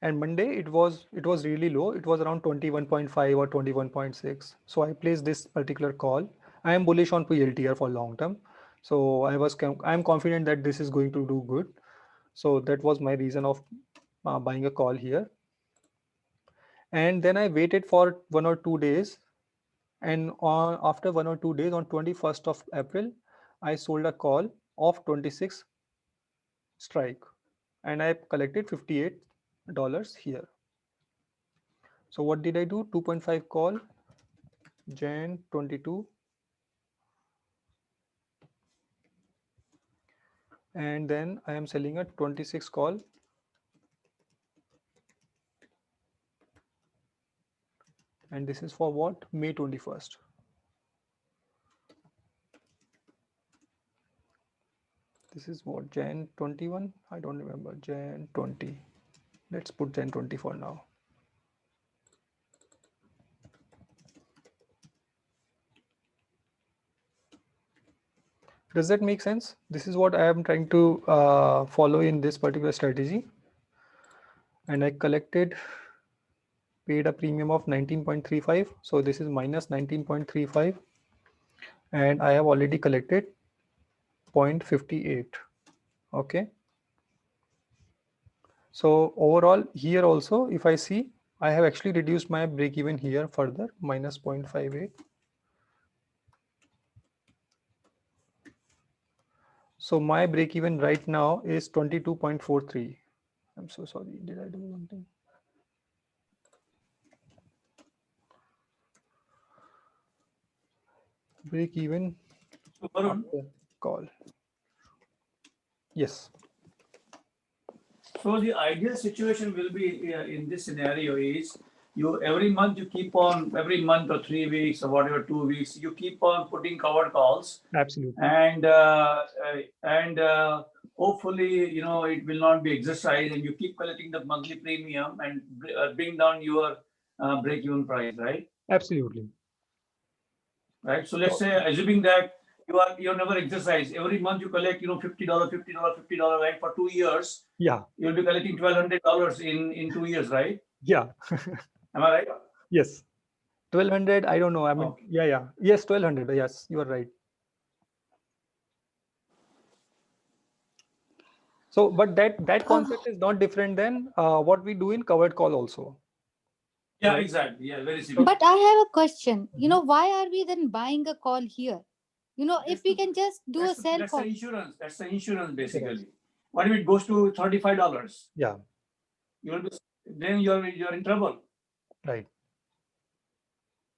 And Monday it was really low. It was around 21.5 or 21.6. So I placed this particular call. I am bullish on PLTR for long term. So I'm confident that this is going to do good. So that was my reason of buying a call here. And then I waited for 1 or 2 days. And after 1 or 2 days, on 21st of April, I sold a call of 26 strike, and I collected $58 here. So what did I do? 2.5 call, Jan 22. And then I am selling a 26 call. And this is for what? May 21st. This is what, Jan 21? I don't remember. Jan 20. Let's put Jan 20 for now. Does that make sense? This is what I am trying to follow in this particular strategy. And I collected, paid a premium of 19.35. So this is minus 19.35. And I have already collected 0.58. Okay. So overall here also, if I see, I have actually reduced my break even here further, minus 0.58. So my break even right now is 22.43. I'm so sorry. Did I do one thing? Break even So, Varun, after call. Yes. so the ideal situation will be in this scenario is you every month you keep on, every month or 3 weeks or whatever, 2 weeks, you keep on putting covered calls, Absolutely. and hopefully, you know, it will not be exercise, and you keep collecting the monthly premium and bring down your break-even price, right? Absolutely. Right. So let's say, assuming that you never exercise, every month you collect, you know, $50, $50, right? For 2 years, Yeah. you'll be collecting $1,200 in 2 years, right? Yeah. Am I right? Yes. 1200. I don't know. I mean, Okay. yeah. Yes, 1200. Yes, you are right. So, but that concept is not different than what we do in covered call also. Yeah, Right. exactly. Yeah, very similar. But I have a question. You know, why are we then buying a call here? You know, if we can just do a sell That's call. the insurance. That's the insurance basically. What if it goes to $35? Yeah. You'll be, then you're in trouble. Right.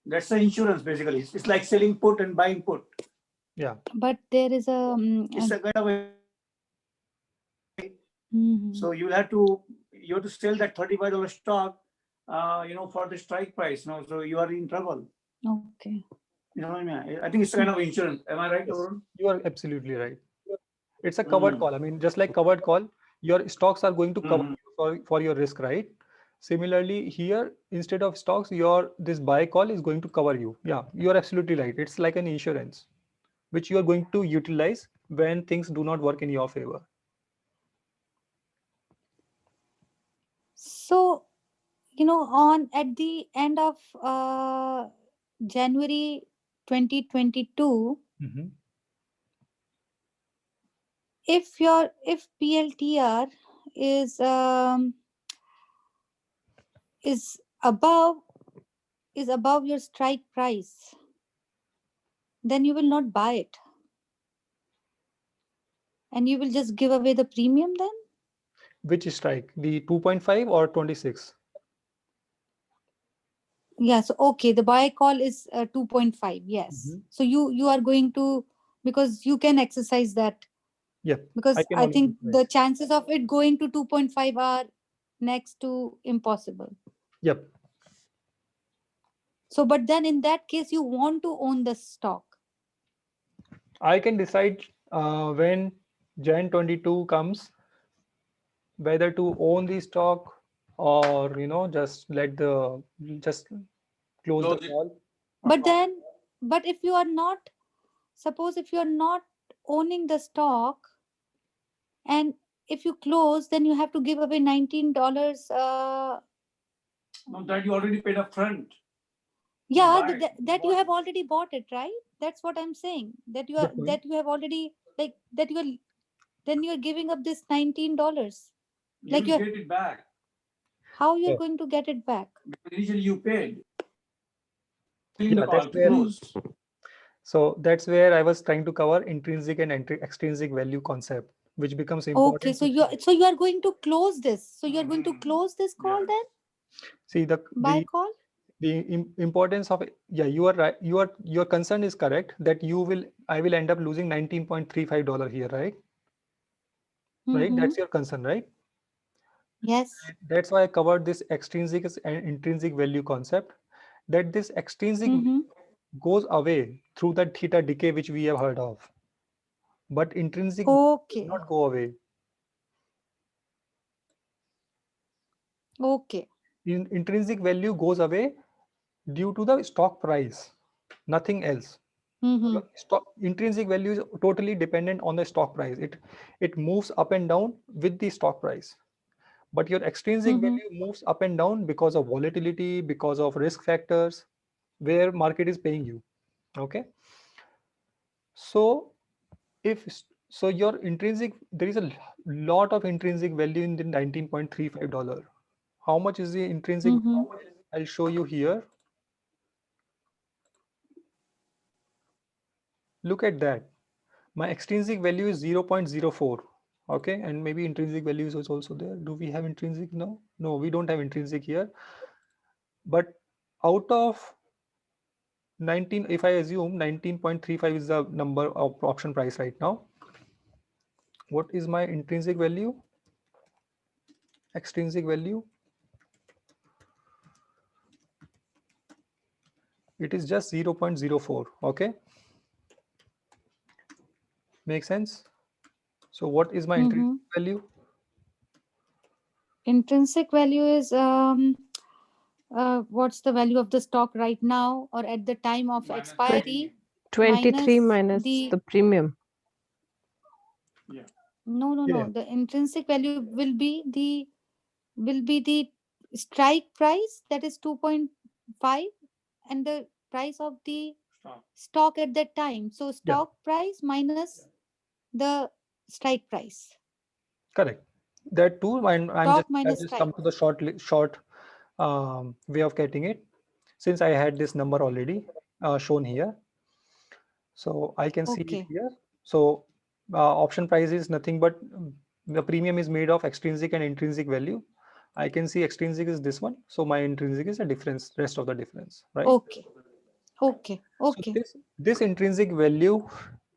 That's the insurance basically. It's like selling put and buying put. Yeah. But there is a. It's a kind of a, Mhm. so you have to sell that $35 stock, you know, for the strike price. No, so you are in trouble. Okay. You know what I mean? I think it's kind of insurance. Am I right, Yes. Arun? You are absolutely right. It's a covered call. I mean, just like covered call, your stocks are going to cover you for your risk, right? Similarly, here, instead of stocks, this buy call is going to cover you. Yeah, you are absolutely right. It's like an insurance, which you are going to utilize when things do not work in your favor. So, you know, at the end of January 2022, if PLTR is above your strike price, then you will not buy it, and you will just give away the premium then. Which strike? The 2.5 or 26? Yeah, so okay, the buy call is 2.5. Yes. So you are going to, because you can exercise that. Yeah. Because can I always think utilize. the chances of it going to 2.5 are next to impossible. Yep. So, but then in that case, you want to own the stock. I can decide when Jan 22 comes, whether to own the stock or, you know, just close the call. But then, but if you are not, suppose if you are not owning the stock, and if you close, then you have to give away $19. No, that you already paid up front. Yeah, Buy. that you have already bought it, right? That's what I'm saying. That you are Good point. that you have already, like that you are, then you are giving up this $19. You will get it back. How you're Yeah. going to get it back? Initially you paid. Yeah, The call that's to where- close. So that's where I was trying to cover intrinsic and extrinsic value concept, which becomes important. Okay, so you are going to close this. So you are going to close this call then? See Buy call? importance of, yeah, you are right. Your concern is correct that I will end up losing $19.35 here, right? Right? Mhm. That's your concern, right? Yes. That's why I covered this extrinsic and intrinsic value concept, that this extrinsic Mhm. goes away through the theta decay which we have heard of, but intrinsic does Okay. not go away. Okay. Intrinsic value goes away due to the stock price, nothing else. Mhm. Your intrinsic value is totally dependent on the stock price. It moves up and down with the stock price. But your extrinsic Mhm. value moves up and down because of volatility, because of risk factors, where market is paying you. Okay. So so your intrinsic, there is a lot of intrinsic value in the $19.35. How much is the intrinsic? Mhm. I'll show you here. Look at that. My extrinsic value is 0.04. Okay, and maybe intrinsic values is also there. Do we have intrinsic? No, we don't have intrinsic here. But out of 19, if I assume 19.35 is the number of option price right now, what is my intrinsic value? Extrinsic value? It is just 0.04. Okay, make sense? So what is my intrinsic Mhm. value? Intrinsic value is what's the value of the stock right now or at the time of Minus expiry 23 minus minus the the premium. no Yeah, the intrinsic value will be the strike price, that is 2.5, and the price of the stock. stock at that time. So yeah, stock price minus the strike price. correct. That too, Stock I've minus just strike. come to the short way of getting it, since I had this number already shown here. So I can see it Okay. here. So option price is nothing but the premium is made of extrinsic and intrinsic value. I can see extrinsic is this one. So my intrinsic is a difference, rest of the difference, right? Okay. Okay. So Okay. this intrinsic value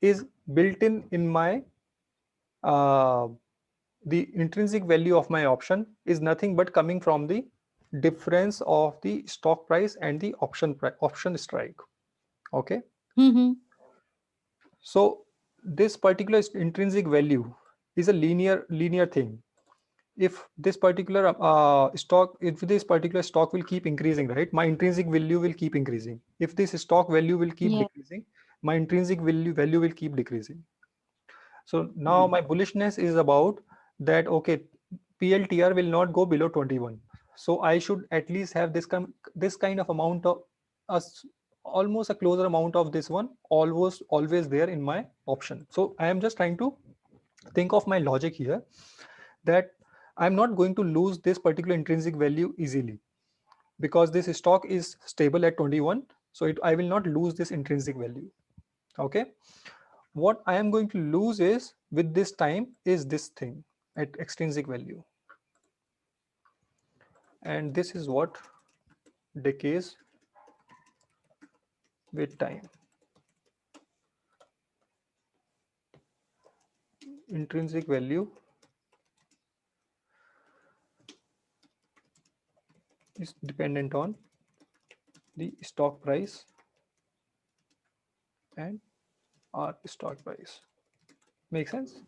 is built in my uh, the intrinsic value of my option is nothing but coming from the difference of the stock price and the option strike. Okay. Mm-hmm. So this particular intrinsic value is a linear thing. If this particular if this particular stock will keep increasing, right, my intrinsic value will keep increasing. If this stock value will keep Yeah. decreasing, my intrinsic value will keep decreasing. So now my bullishness is about that, okay, PLTR will not go below 21. So I should at least have this kind of amount of almost a closer amount of this one always there in my option. So I am just trying to think of my logic here, that I'm not going to lose this particular intrinsic value easily because this stock is stable at 21. So I will not lose this intrinsic value. Okay. What I am going to lose is with this time is this thing at extrinsic value. And this is what decays with time. Intrinsic value is dependent on the stock price and our stock price. Make sense?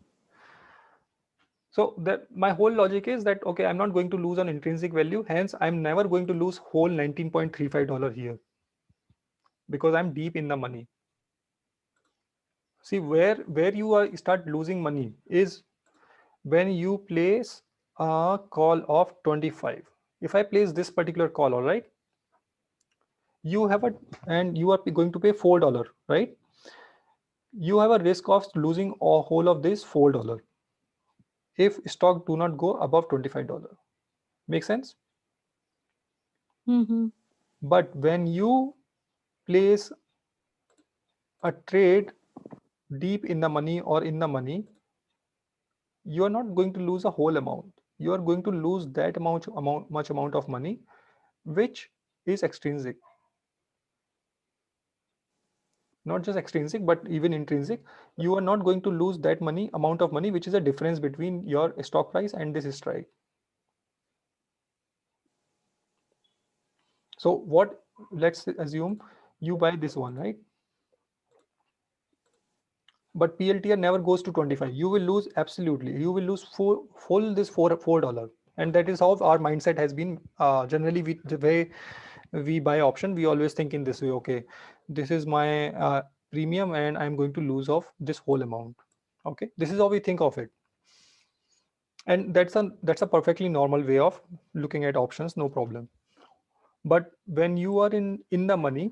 So that my whole logic is that, okay, I'm not going to lose on intrinsic value. Hence, I'm never going to lose whole $19.35 here because I'm deep in the money. See, where you are start losing money is when you place a call of 25. If I place this particular call, all right, you have and you are going to pay $4, right? You have a risk of losing a whole of this $4 if stock do not go above $25. Make sense? Mm-hmm. But when you place a trade deep in the money or in the money, you are not going to lose a whole amount. You are going to lose that much amount of money which is extrinsic. Not just extrinsic, but even intrinsic. You are not going to lose that amount of money, which is a difference between your stock price and this strike. So what, let's assume you buy this one, right? But PLTR never goes to 25. You will lose, absolutely. You will lose full this $4. And that is how our mindset has been. Generally, the way we buy option, we always think in this way, okay, this is my premium and I'm going to lose off this whole amount. Okay, this is how we think of it. And that's a perfectly normal way of looking at options, no problem. But when you are in the money,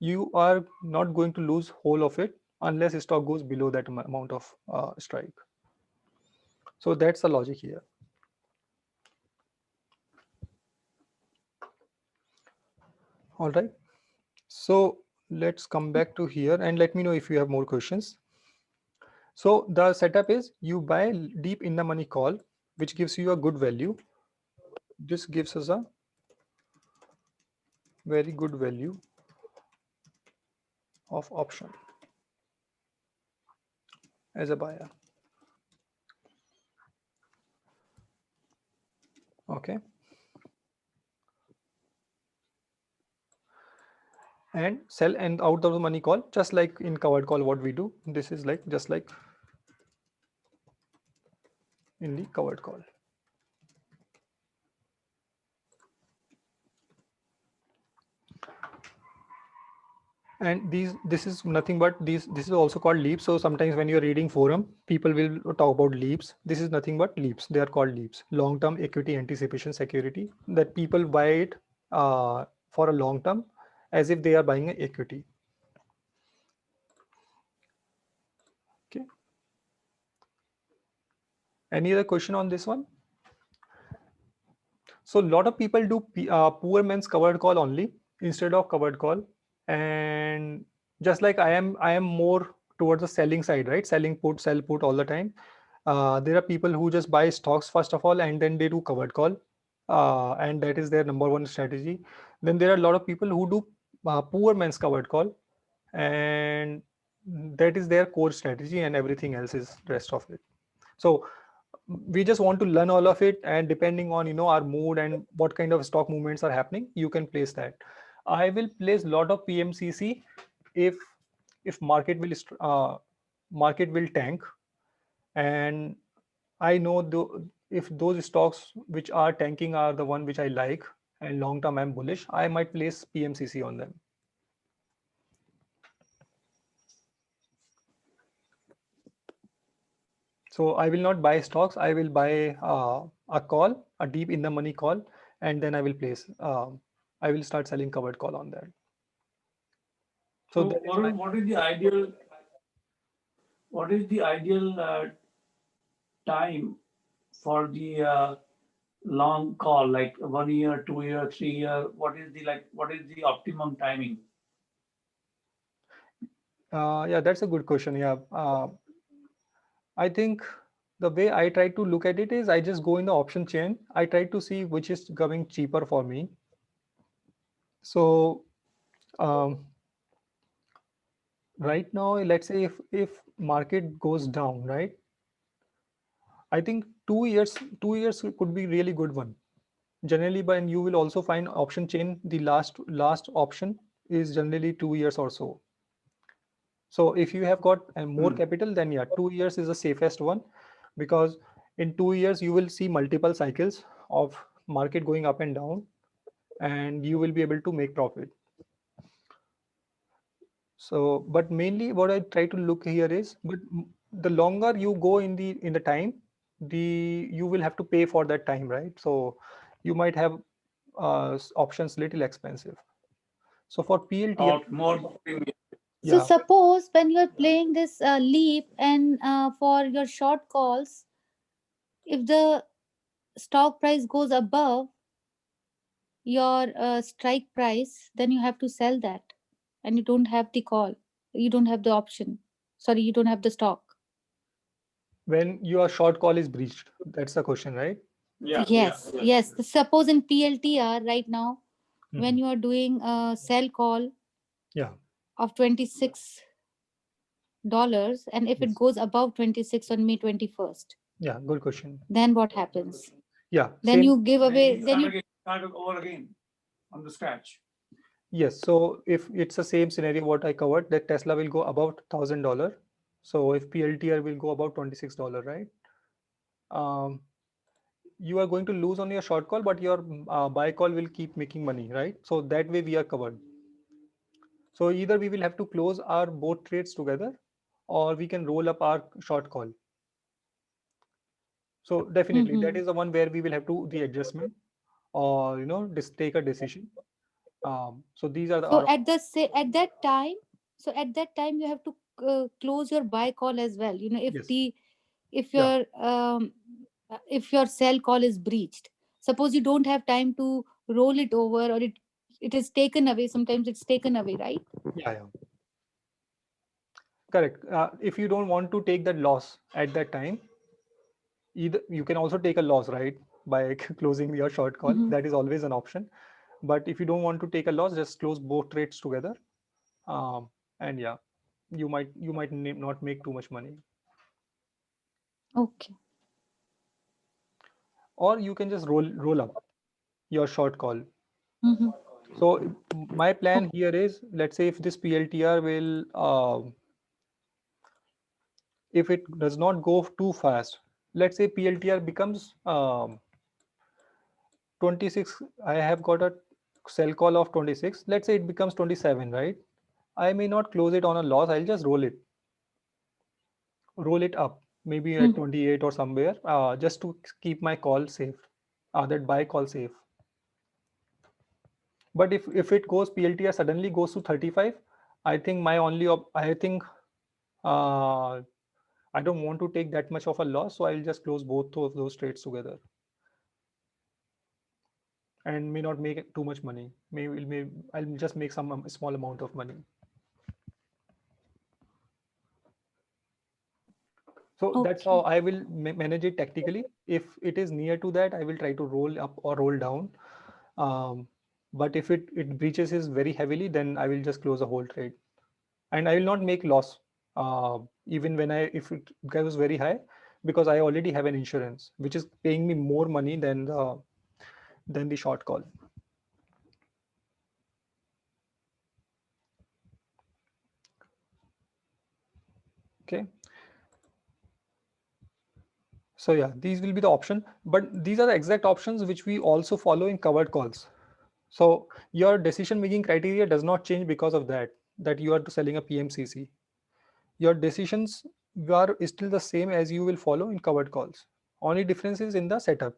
you are not going to lose whole of it unless stock goes below that amount of strike. So that's the logic here. All right. So let's come back to here and let me know if you have more questions. So the setup is you buy deep in the money call, which gives you a good value. This gives us a very good value of option as a buyer. Okay. And sell and out of the money call, just like in covered call, what we do. This is like just like in the covered call. And this is nothing but this is also called leaps. So sometimes when you're reading forum, people will talk about leaps. This is nothing but leaps. They are called leaps, long-term equity anticipation security, that people buy it for a long term as if they are buying an equity. Okay. Any other question on this one? So a lot of people do poor man's covered call only instead of covered call. And just like I am more towards the selling side, right? Selling put, sell put all the time. There are people who just buy stocks first of all, and then they do covered call. And that is their number one strategy. Then there are a lot of people who do poor man's covered call, and that is their core strategy, and everything else is rest of it. So we just want to learn all of it, and depending on our mood and what kind of stock movements are happening, you can place that. I will place a lot of PMCC if market will tank, and I know if those stocks which are tanking are the one which I like and long term I'm bullish, I might place PMCC on them. So I will not buy stocks. I will buy a call, a deep in the money call, and then I will place. I will start selling covered call on that. So Varun, what is the ideal time for the long call, like 1 year, 2 year, 3 year? What is the optimum timing? Yeah, that's a good question. Yeah, I think the way I try to look at it is I just go in the option chain. I try to see which is coming cheaper for me. So right now, let's say if market goes down, right? I think 2 years could be really good one. Generally, but you will also find option chain, the last option is generally 2 years or so. So if you have got more capital, then yeah, 2 years is the safest one, because in 2 years you will see multiple cycles of market going up and down, and you will be able to make profit. So, but mainly what I try to look here is, but the longer you go in the time, you will have to pay for that time, right? So you might have options little expensive. So for PLTR, More premium. So yeah, suppose when you're playing this leap and for your short calls, if the stock price goes above your strike price, then you have to sell that, and you don't have the call. You don't have the option. Sorry, you don't have the stock. when your short call is breached, that's the question, right? Yes. Suppose in PLTR right now, when you are doing a sell call Yeah. of $26, and if it Yes. goes above 26 on May 21st, Yeah. Good question. then what happens? Yeah. Then Same. you give Then away, you then you start over again from the scratch. Yes. So if it's the same scenario what I covered, that Tesla will go about $1,000. So if PLTR will go about $26, right? Um, you are going to lose on your short call, but your buy call will keep making money, right? So that way we are covered. So either we will have to close our both trades together, or we can roll up our short call. So definitely that Mhm. is the one where we will have to the adjustment, or take a decision. So these are So our at the say at that time, so at that time you have to close your buy call as well. You know, yes, if yeah, your if your sell call is breached, suppose you don't have time to roll it over, or it is taken away. Sometimes it's taken away, right? yeah, yeah, correct. If you don't want to take that loss at that time, either you can also take a loss, right, by closing your short call. Mhm. That is always an option. But if you don't want to take a loss, just close both trades together. And yeah, you might not make too much money, Okay. or you can just roll up your short call. Mhm. So my plan here is, let's say if this PLTR will, if it does not go too fast, let's say PLTR becomes 26. I have got a sell call of 26. Let's say it becomes 27, right? I may not close it on a loss. I'll just roll it up, maybe at Mhm. 28 or somewhere, just to keep my call safe, that buy call safe. But if it goes PLTR suddenly goes to 35, I think my only I think uh, I don't want to take that much of a loss, so I'll just close both of those trades together and may not make too much money. Maybe I'll just make some small amount of money. So that's how Okay. I will manage it tactically. If it is near to that, I will try to roll up or roll down. Um, but if it breaches is very heavily, then I will just close the whole trade, and I will not make loss, even when if it goes very high, because I already have an insurance which is paying me more money than the short call. Okay. So yeah, these will be the option, but these are the exact options which we also follow in covered calls. So your decision making criteria does not change because of that you are selling a PMCC. Your decisions are still the same as you will follow in covered calls. Only difference is in the setup.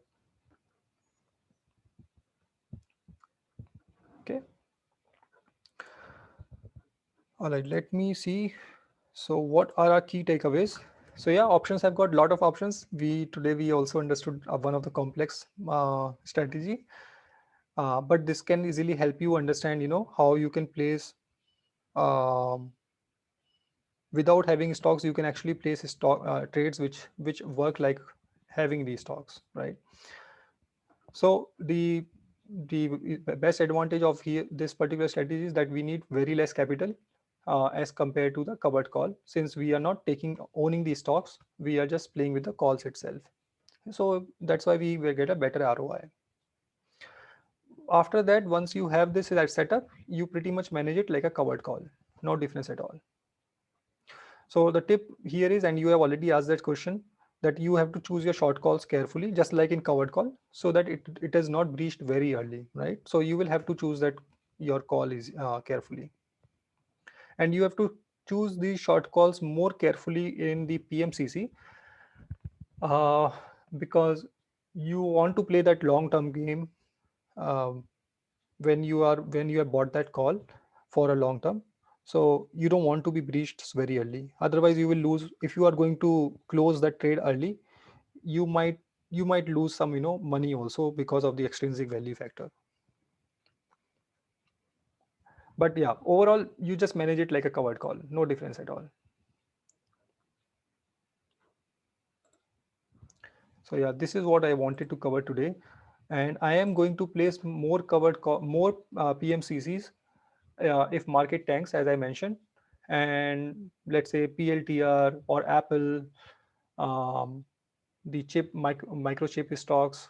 Okay. All right, let me see. So what are our key takeaways? So yeah, options have got a lot of options. We also understood one of the complex strategy, but this can easily help you understand, how you can place, um, without having stocks, you can actually place stock trades which work like having these stocks, right? So the best advantage of this particular strategy is that we need very less capital, as compared to the covered call, since we are not owning these stocks, we are just playing with the calls itself. So that's why we will get a better ROI. After that, once you have this setup, you pretty much manage it like a covered call, no difference at all. So the tip here is, and you have already asked that question, that you have to choose your short calls carefully, just like in covered call, so that it is not breached very early, right? So you will have to choose that your call is carefully, and you have to choose these short calls more carefully in the PMCC, uh, because you want to play that long-term game, um, when you have bought that call for a long term. So you don't want to be breached very early, otherwise you will lose. If you are going to close that trade early, you might lose some money also because of the extrinsic value factor. But yeah, overall you just manage it like a covered call, no difference at all. So yeah, this is what I wanted to cover today. and I am going to place more more PMCCs if market tanks, as I mentioned, and let's say PLTR or Apple, um, the microchip stocks,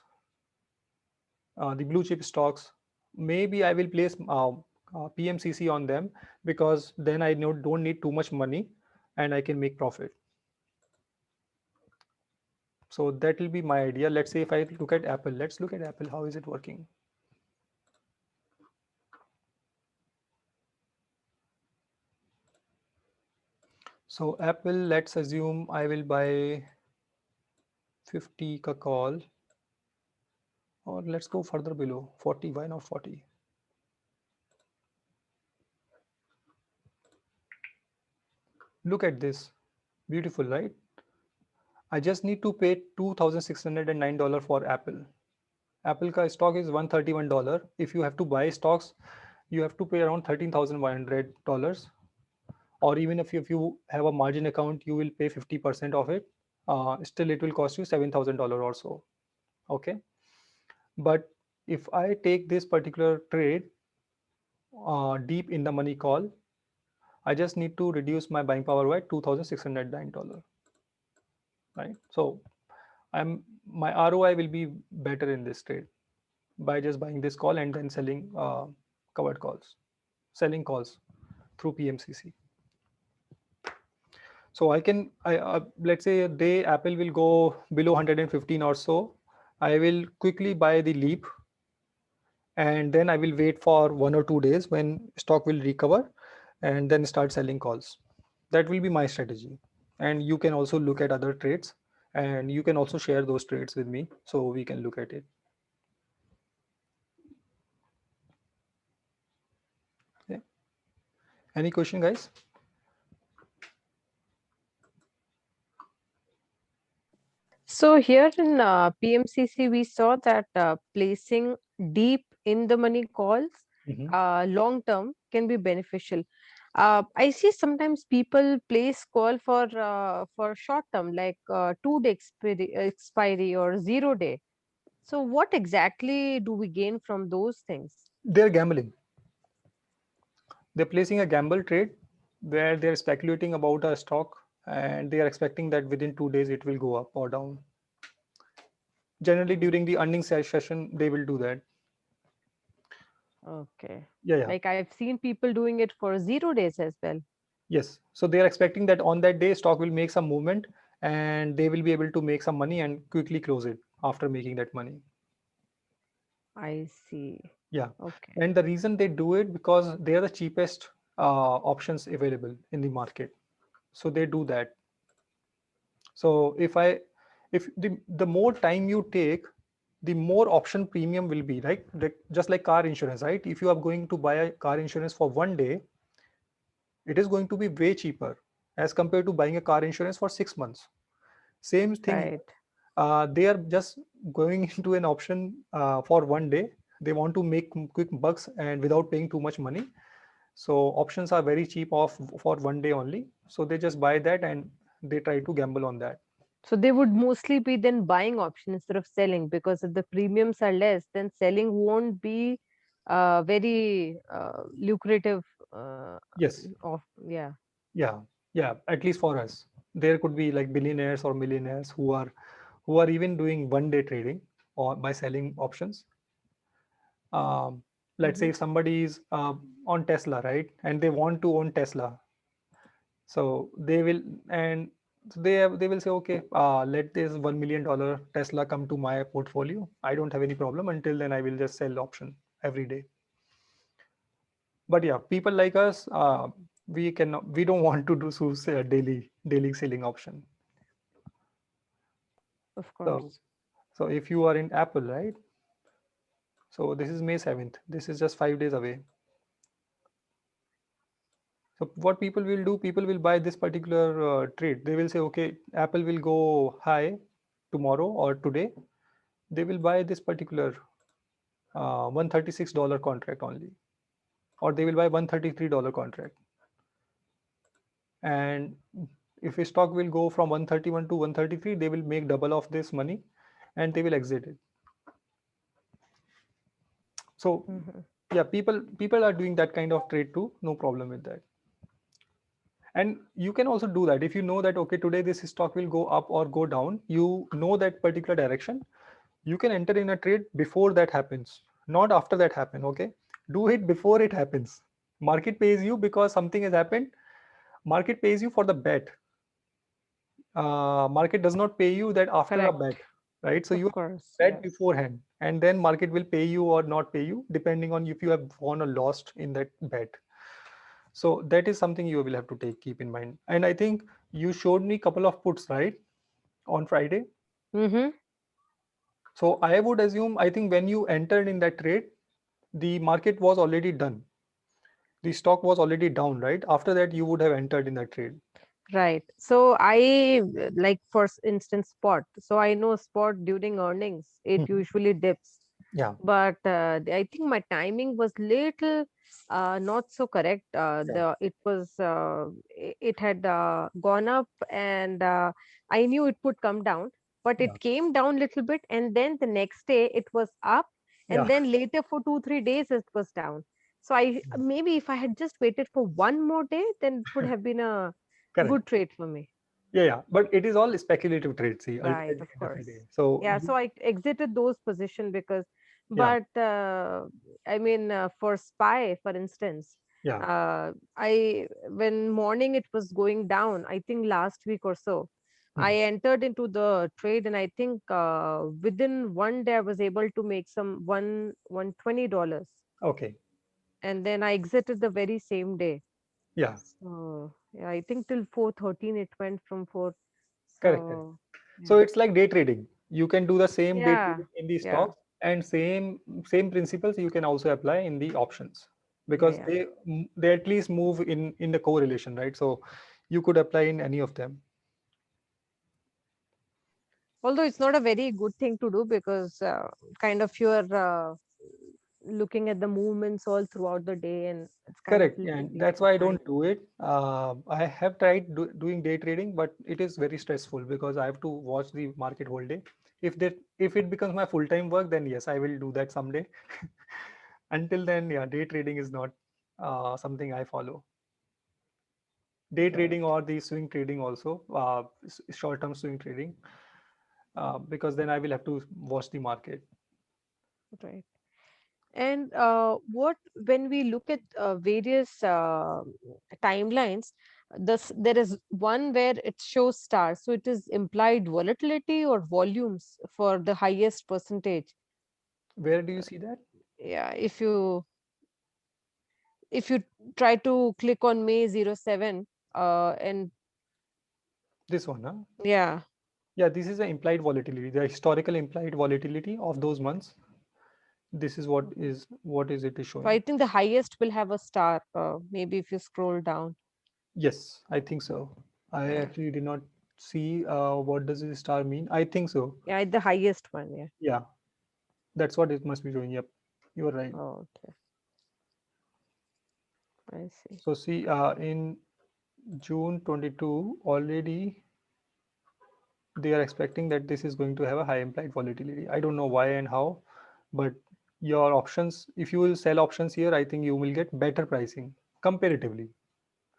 the blue chip stocks. Maybe I will place PMCC on them, because then I don't need too much money and I can make profit. So that will be my idea. Let's say if I look at Apple, let's look at Apple. How is it working? So Apple, let's assume I will buy 50 ka call, or let's go further below 40. Why not 40? Look at this. Beautiful, right? I just need to pay $2,609 for Apple. Apple ka stock is $131. If you have to buy stocks, you have to pay around $13,100. Or even if you have a margin account, you will pay 50% of it. Still, it will cost you $7,000 or so. Okay. But if I take this particular trade deep in the money call, I just need to reduce my buying power by $2,609. Right. So my ROI will be better in this trade by just buying this call and then selling covered calls, selling calls through PMCC. So let's say a day Apple will go below 115 or so. I will quickly buy the leap, and then I will wait for 1 or 2 days when stock will recover, and then start selling calls. That will be my strategy. And you can also look at other trades, and you can also share those trades with me so we can look at it. Yeah. Any question, guys? So here in PMCC, we saw that placing deep in the money calls Mhm. long term can be beneficial. I see sometimes people place call for short term, like 2 day expiry or 0 day. So what exactly do we gain from those things? They're gambling. They're placing a gamble trade where they're speculating about a stock, and they are expecting that within 2 days it will go up or down. Generally, Mm, during the earnings session, they will do that. okay. Yeah, yeah. Like I've seen people doing it for 0 days as well. Yes. So they are expecting that on that day, stock will make some movement and they will be able to make some money and quickly close it after making that money. I see. Yeah. Okay. And the reason they do it, because they are the cheapest options available in the market. So they do that. So if the more time you take, the more option premium will be, right? Just like car insurance, right? If you are going to buy a car insurance for 1 day, it is going to be way cheaper as compared to buying a car insurance for 6 months. Same thing here. Right. They are just going into an option for 1 day. They want to make quick bucks and without paying too much money. So options are very cheap off for 1 day only. So they just buy that and they try to gamble on that. So they would mostly be then buying option instead of selling, because if the premiums are less, then selling won't be very lucrative. Yes. Of yeah. Yeah. Yeah. At least for us, there could be like billionaires or millionaires who are even doing 1 day trading or by selling options. Um, let's say Hmm. if somebody is on Tesla, right, and they want to own Tesla, so they will, and so they will say, okay, let this $1 million Tesla come to my portfolio. I don't have any problem. Until then, I will just sell option every day. But yeah, people like us, we don't want to do say a daily selling option. Of So course. so if you are in Apple, right? So this is May 7th. This is just 5 days away. So what people will do, people will buy this particular trade. They will say, okay, Apple will go high tomorrow or today. They will buy this particular $136 contract only, or they will buy $133 contract. And if a stock will go from 131 to 133, they will make double of this money and they will exit it. So yeah, people are doing that kind of trade too. No problem with that. And you can also do that if you know that, okay, today this stock will go up or go down, you know that particular direction, you can enter in a trade before that happens, not after that happen. Okay, do it before it happens. Market pays you because something has happened. Market pays you for the bet. Market does not pay you that after a Correct. bet, right? So Of you course, bet yes. beforehand, and then market will pay you or not pay you depending on if you have won or lost in that bet. So that is something you will have to keep in mind. And I think you showed me a couple of puts, right, on Friday. Mm-hmm. So I would assume, I think when you entered in that trade, the market was already done. The stock was already down, right? After that, you would have entered in that trade. Right. So I like for instance spot. So I know spot during earnings it Mhm. usually dips, Yeah. but I think my timing was little not so correct. Yeah. It had gone up, and I knew it would come down, but Yeah. it came down little bit, and then the next day it was up, Yeah. and then later for 2 3 days it was down. So I maybe if I had just waited for one more day, then it would have been a Correct. good trade for me. Yeah, yeah. But it is all speculative trade, see, at Right, the of end of the course. day. So Yeah, so I exited those position because, yeah, but I mean, for SPY, for instance, yeah. I when morning it was going down, I think last week or so, I Mhm. entered into the trade, and I think within one day I was able to make some $120, Okay. and then I exited the very same day. Yeah. So yeah, I think till 4:13 it went from 4. Correct. Correct. So So yeah. it's like day trading. You can do the same day Yeah, trading in the yeah, stocks, and same principles you can also apply in the options, yeah, because yeah. they at least move in the correlation, right? So you could apply in any of them. Although it's not a very good thing to do because kind of you're looking at the movements all throughout the day, and it's kind of Correct. little And waste that's of why I time. don't do it. I have tried doing day trading, but it is very stressful because I have to watch the market whole day. If it becomes my full-time work, then yes, I will do that someday. Until then, yeah, day trading is not something I follow. Day Right, trading or the swing trading also, short-term swing trading, because then I will have to watch the market. right. And what when we look at various timelines, there is one where it shows stars. So it is implied volatility or volumes for the highest percentage. Where do you see that? Yeah, if you try to click on May 07, and This one, huh? yeah, Yeah, this is the implied volatility, the historical implied volatility of those months. This is what is it is so I showing. think the highest will have a star. Maybe if you scroll down, Yes, I think so. I yeah, actually did not see what does this star mean. I think so. yeah, the highest one, yeah. Yeah, that's what it must be showing. Yep, you're right. Oh, okay, I see. So see, in June 22 already they are expecting that this is going to have a high implied volatility. I don't know why and how, but your options, if you will sell options here, I think you will get better pricing comparatively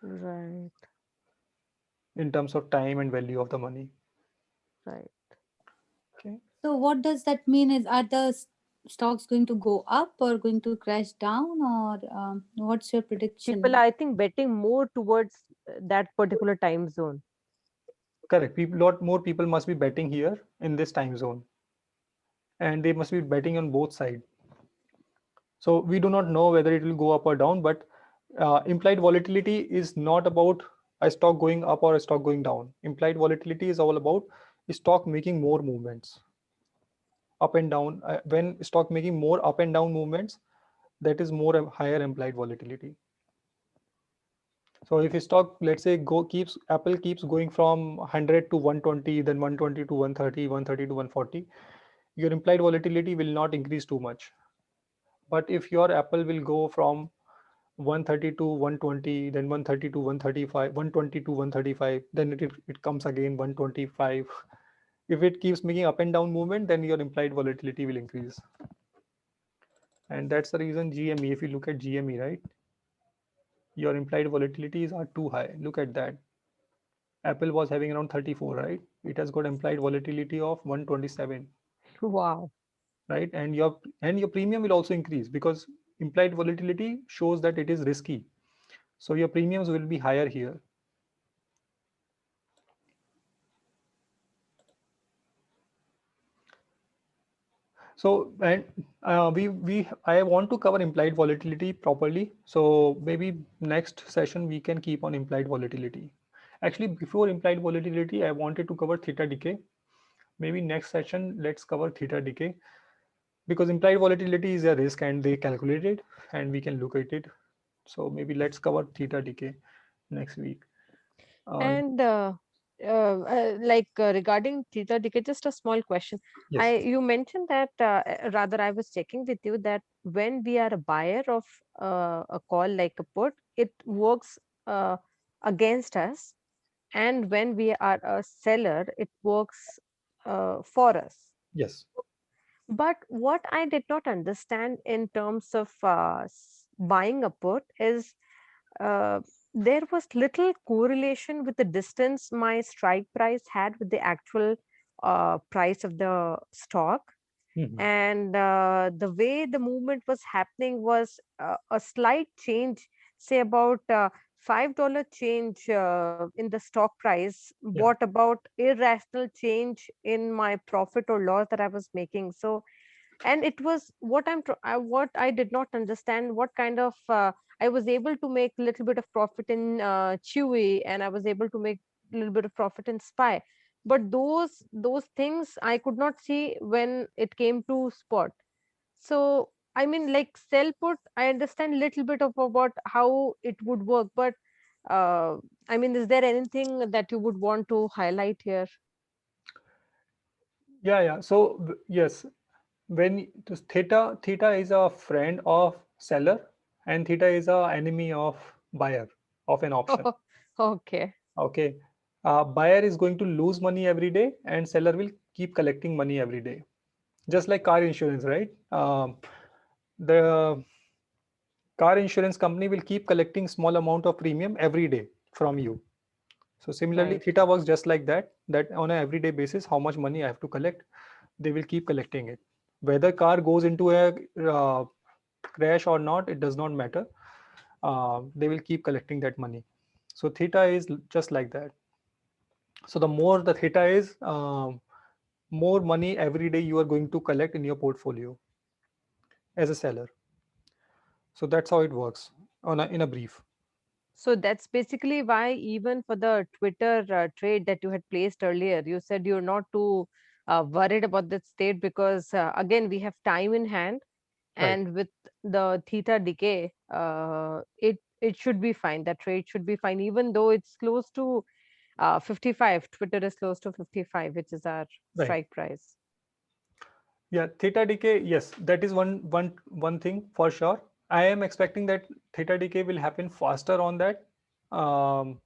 Right, in terms of time and value of the money. right. Okay. So what does that mean? Is are the stocks going to go up or going to crash down, or what's your People prediction? are, I think, betting more towards that particular time zone. Correct. People, lot more people must be betting here in this time zone, and they must be betting on both sides. So we do not know whether it will go up or down, but implied volatility is not about a stock going up or a stock going down. Implied volatility is all about stock making more movements up and down. When stock making more up and down movements, that is more higher implied volatility. So if a stock, let's say, Apple keeps going from 100 to 120, then 120 to 130, 130 to 140, your implied volatility will not increase too much. But if your Apple will go from 130 to 120, then 130 to 135, 120 to 135, then it comes again 125. If it keeps making up and down movement, then your implied volatility will increase. And that's the reason GME, if you look at GME, right, your implied volatilities are too high. Look at that. Apple was having around 34, right? It has got implied volatility of 127, Wow. right? And your premium will also increase because implied volatility shows that it is risky. So your premiums will be higher here. So, and I want to cover implied volatility properly. So maybe next session we can keep on implied volatility. Actually, before implied volatility, I wanted to cover theta decay. Maybe next session, let's cover theta decay, because implied volatility is a risk and they calculate it and we can look at it. So maybe let's cover theta decay next week. And regarding theta decay, just a small question. Yes. You mentioned that rather I was checking with you that when we are a buyer of a call like a put, it works against us, and when we are a seller, it works for us. Yes. But what I did not understand in terms of buying a put is uh, there was little correlation with the distance my strike price had with the actual price of the stock. Mhm. And the way the movement was happening was a slight change, say about $5 change in the stock price, Yeah. brought about irrational change in my profit or loss that I was making. So, and it was what what I did not understand, what kind of I was able to make a little bit of profit in Chewy, and I was able to make a little bit of profit in Spy, but those things I could not see when it came to spot. So I mean, like sell put, I understand little bit of about how it would work, but uh, I mean, is there anything that you would want to highlight here? Yeah, yeah. So yes, when this theta is a friend of seller and theta is a enemy of buyer of an option. Okay. Okay. Buyer is going to lose money every day and seller will keep collecting money every day. Just like car insurance, right? The car insurance company will keep collecting small amount of premium every day from you. So similarly, Right. theta works just like that, that on an everyday basis, how much money I have to collect, they will keep collecting it. Whether car goes into a crash or not, it does not matter. They will keep collecting that money. So theta is just like that. So the more the theta is, more money every day you are going to collect in your portfolio as a seller. So that's how it works in a brief. So that's basically why, even for the Twitter trade that you had placed earlier, you said you're not too worried about that state because, again, we have time in hand, Right. and with the theta decay, it should be fine. That trade should be fine, even though it's close to 55. Twitter is close to 55, which is our Right. strike price. Yeah, theta decay, yes, that is one thing for sure. I am expecting that theta decay will happen faster on that. Um,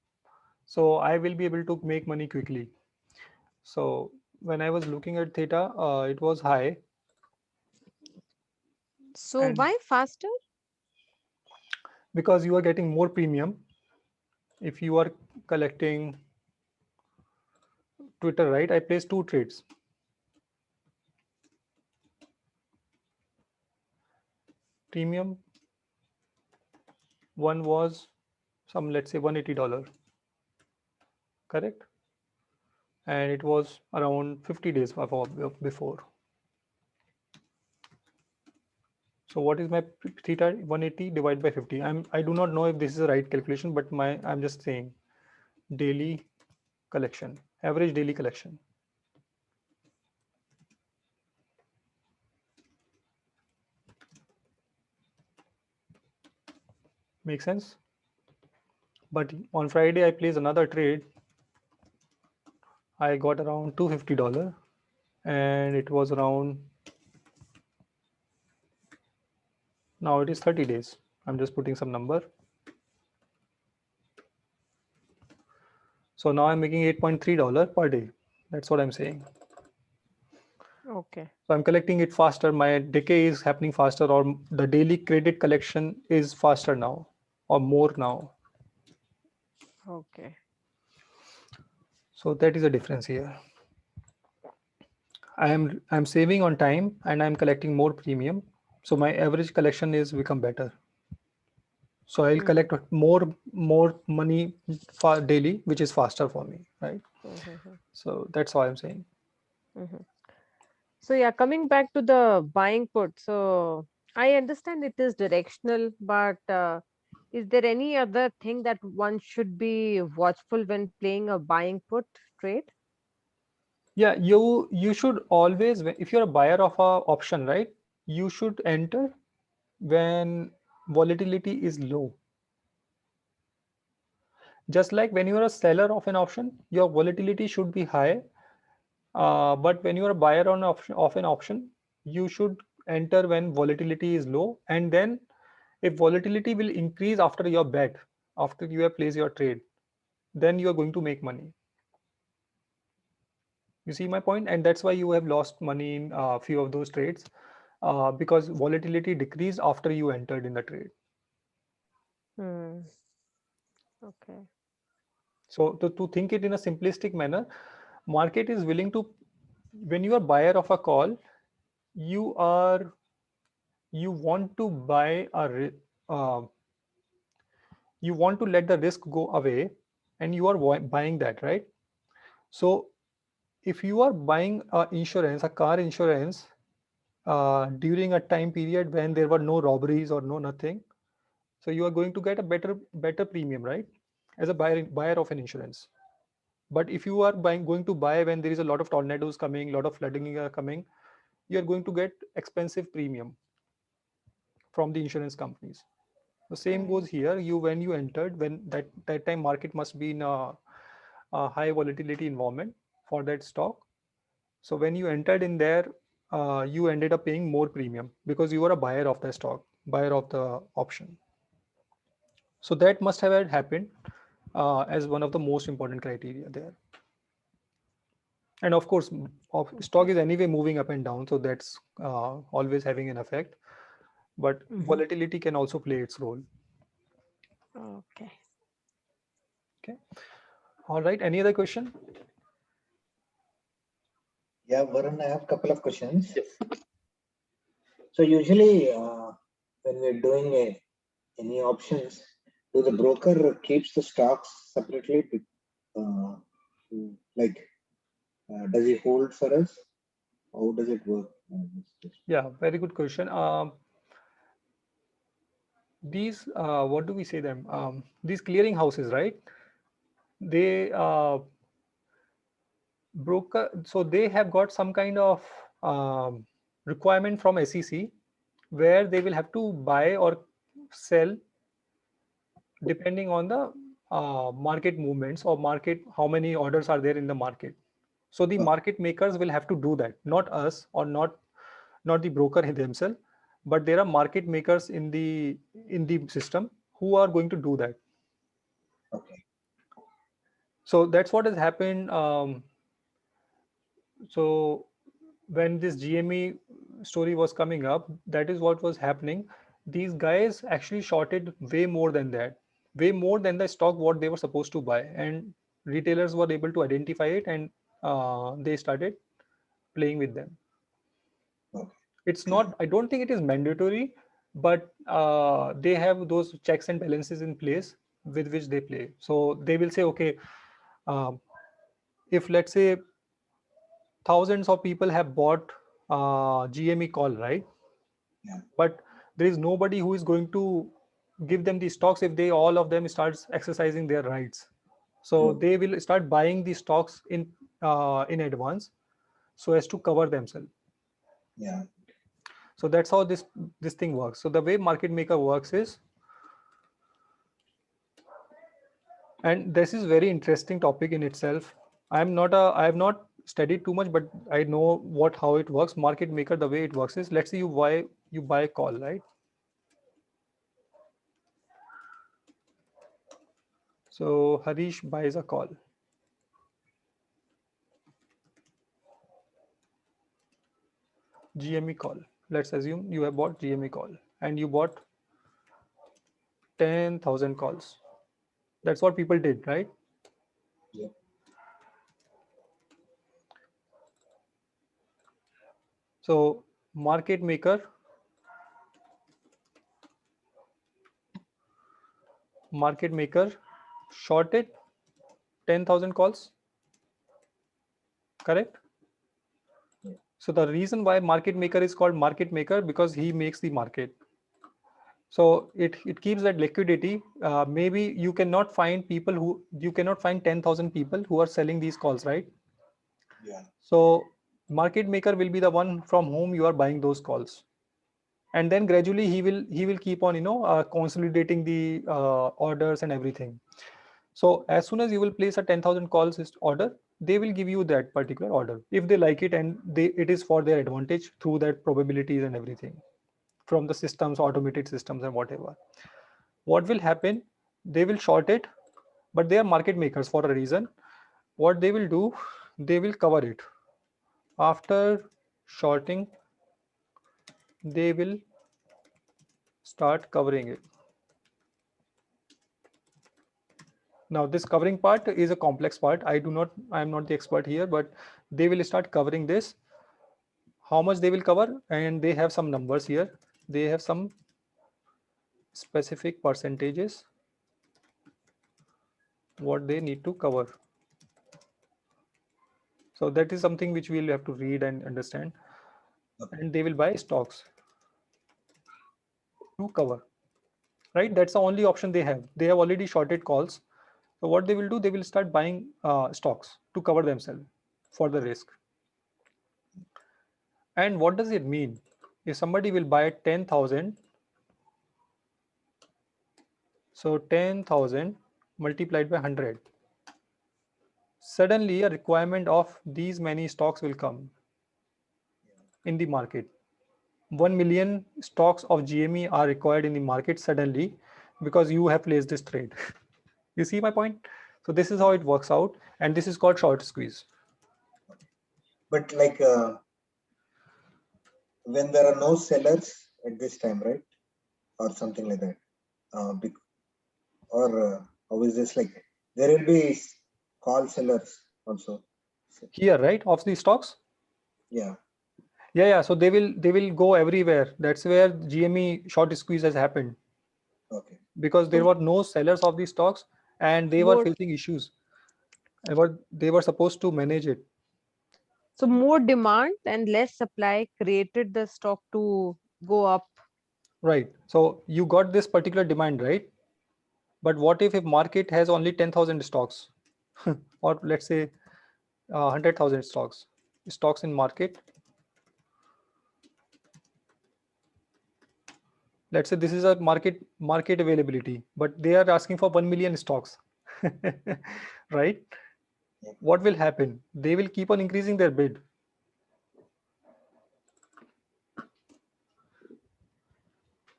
so I will be able to make money quickly. So when I was looking at theta, it was high, So and why faster? because you are getting more premium if you are collecting Twitter, right? I placed two trades. Premium one was some, let's say $180, correct? And it was around 50 days before. So what is my theta 180 divided by 50? I do not know if this is the right calculation, but I'm just saying daily collection, average daily collection. Make sense? But on Friday I placed another trade. I got around $250 and it was around, now it is 30 days. I'm just putting some number. So now I'm making $8.3 per day. That's what I'm saying. Okay. So I'm collecting it faster. My decay is happening faster, or the daily credit collection is faster now, or more now. Okay. So that is a difference here. I'm saving on time and I'm collecting more premium. So my average collection is become better. So I'll collect more money for daily, which is faster for me, right? Mm-hmm. So that's all I'm saying. Mm-hmm. So yeah, coming back to the buying put. So I understand it is directional, but is there any other thing that one should be watchful when playing a buying put trade? Yeah, you should always, if you're a buyer of a option, right? You should enter when volatility is low. Just like when you are a seller of an option, your volatility should be high. But when you are a buyer on of an option, you should enter when volatility is low. And then if volatility will increase after your bet, after you have placed your trade, then you are going to make money. You see my point? And that's why you have lost money in a few of those trades, because volatility decreased after you entered in the trade. Hmm. Okay. So to think it in a simplistic manner, market is willing to, when you are buyer of a call, you are, you want to buy uh, you want to let the risk go away, and you are buying that, right? So if you are buying a car insurance, during a time period when there were no robberies or no nothing, so you are going to get a better premium, right, as a buyer of an insurance. But if you are going to buy when there is a lot of tornadoes coming, lot of flooding are coming, you are going to get expensive premium from the insurance companies. The same Right. goes here. You, when you entered, when that time market must be in a high volatility environment for that stock. So when you entered in there, you ended up paying more premium because you were a buyer of the stock, buyer of the option. So that must have had happened as one of the most important criteria there. And of course, stock Okay. is anyway moving up and down, so that's always having an effect. But Mm-hmm. volatility can also play its role. Okay. Okay. All right. Any other question? Yeah, Varun, I have a couple of questions. Yes. So usually when we're doing any options, do the broker keeps the stocks separately? Uh, like, does he hold for us? How does it work? Yeah, very good question. These, what do we say them? These clearing houses, right? They broker, so they have got some kind of requirement from SEC where they will have to buy or sell depending on the market movements or market, how many orders are there in the market. So the market makers will have to do that, not us, or not the broker themselves, but there are market makers in the system who are going to do that. Okay. So that's what has happened. So when this GME story was coming up, that is what was happening. These guys actually shorted way more than that, way more than the stock what they were supposed to buy, and retailers were able to identify it, and they started playing with them. Okay. It's not, I don't think it is mandatory, but they have those checks and balances in place with which they play. So they will say, okay, um, if let's say thousands of people have bought GME call, right? Yeah. But there is nobody who is going to give them the stocks if they, all of them starts exercising their rights. So True. they will start buying the stocks in advance so as to cover themselves. Yeah. So that's how this thing works. So the way market maker works is, and this is very interesting topic in itself. I have not studied too much, but I know how it works. Market maker, the way it works is, let's say you buy a call, right? So Harish buys a call. GME call. Let's assume you have bought GME call and you bought 10,000 calls. That's what people did, right? Yeah. So market maker shorted 10,000 calls, correct? Yeah. So the reason why market maker is called market maker, because he makes the market. So it keeps that liquidity. Maybe you cannot find 10,000 people who are selling these calls, right? Yeah. So market maker will be the one from whom you are buying those calls, and then gradually he will keep on consolidating the orders and everything. So as soon as you will place a 10,000 calls order, they will give you that particular order if they like it, and it is for their advantage through that probabilities and everything from the systems, automated systems and whatever. What will happen? They will short it, but they are market makers for a reason. What they will do, they will cover it. After shorting, they will start covering it. Now this covering part is a complex part. I am not the expert here, but they will start covering this. How much they will cover, and they have some numbers here. They have some specific percentages what they need to cover. So that is something which we'll have to read and understand. Okay. And they will buy stocks to cover, right? That's the only option they have. They have already shorted calls. So what they will do, they will start buying stocks to cover themselves for the risk. And what does it mean? If somebody will buy 10,000, so 10,000 multiplied by 100, suddenly a requirement of these many stocks will come in the market. 1 million stocks of GME are required in the market suddenly because you have placed this trade. You see my point? So this is how it works out, and this is called short squeeze. But like when there are no sellers at this time, right? Or something like that. How is this like? There will be call sellers also. Here, right, of the stocks? Yeah. Yeah. So they will go everywhere. That's where GME short squeeze has happened, Okay. because there So were no sellers of these stocks and they were more, facing issues. They were supposed to manage it. so more demand and less supply created the stock to go up. Right. So you got this particular demand, right? But what if market has only 10,000 stocks or let's say 100,000 stocks in market? Let's say this is a market availability, but they are asking for 1 million stocks, right? Yeah. What will happen? They will keep on increasing their bid.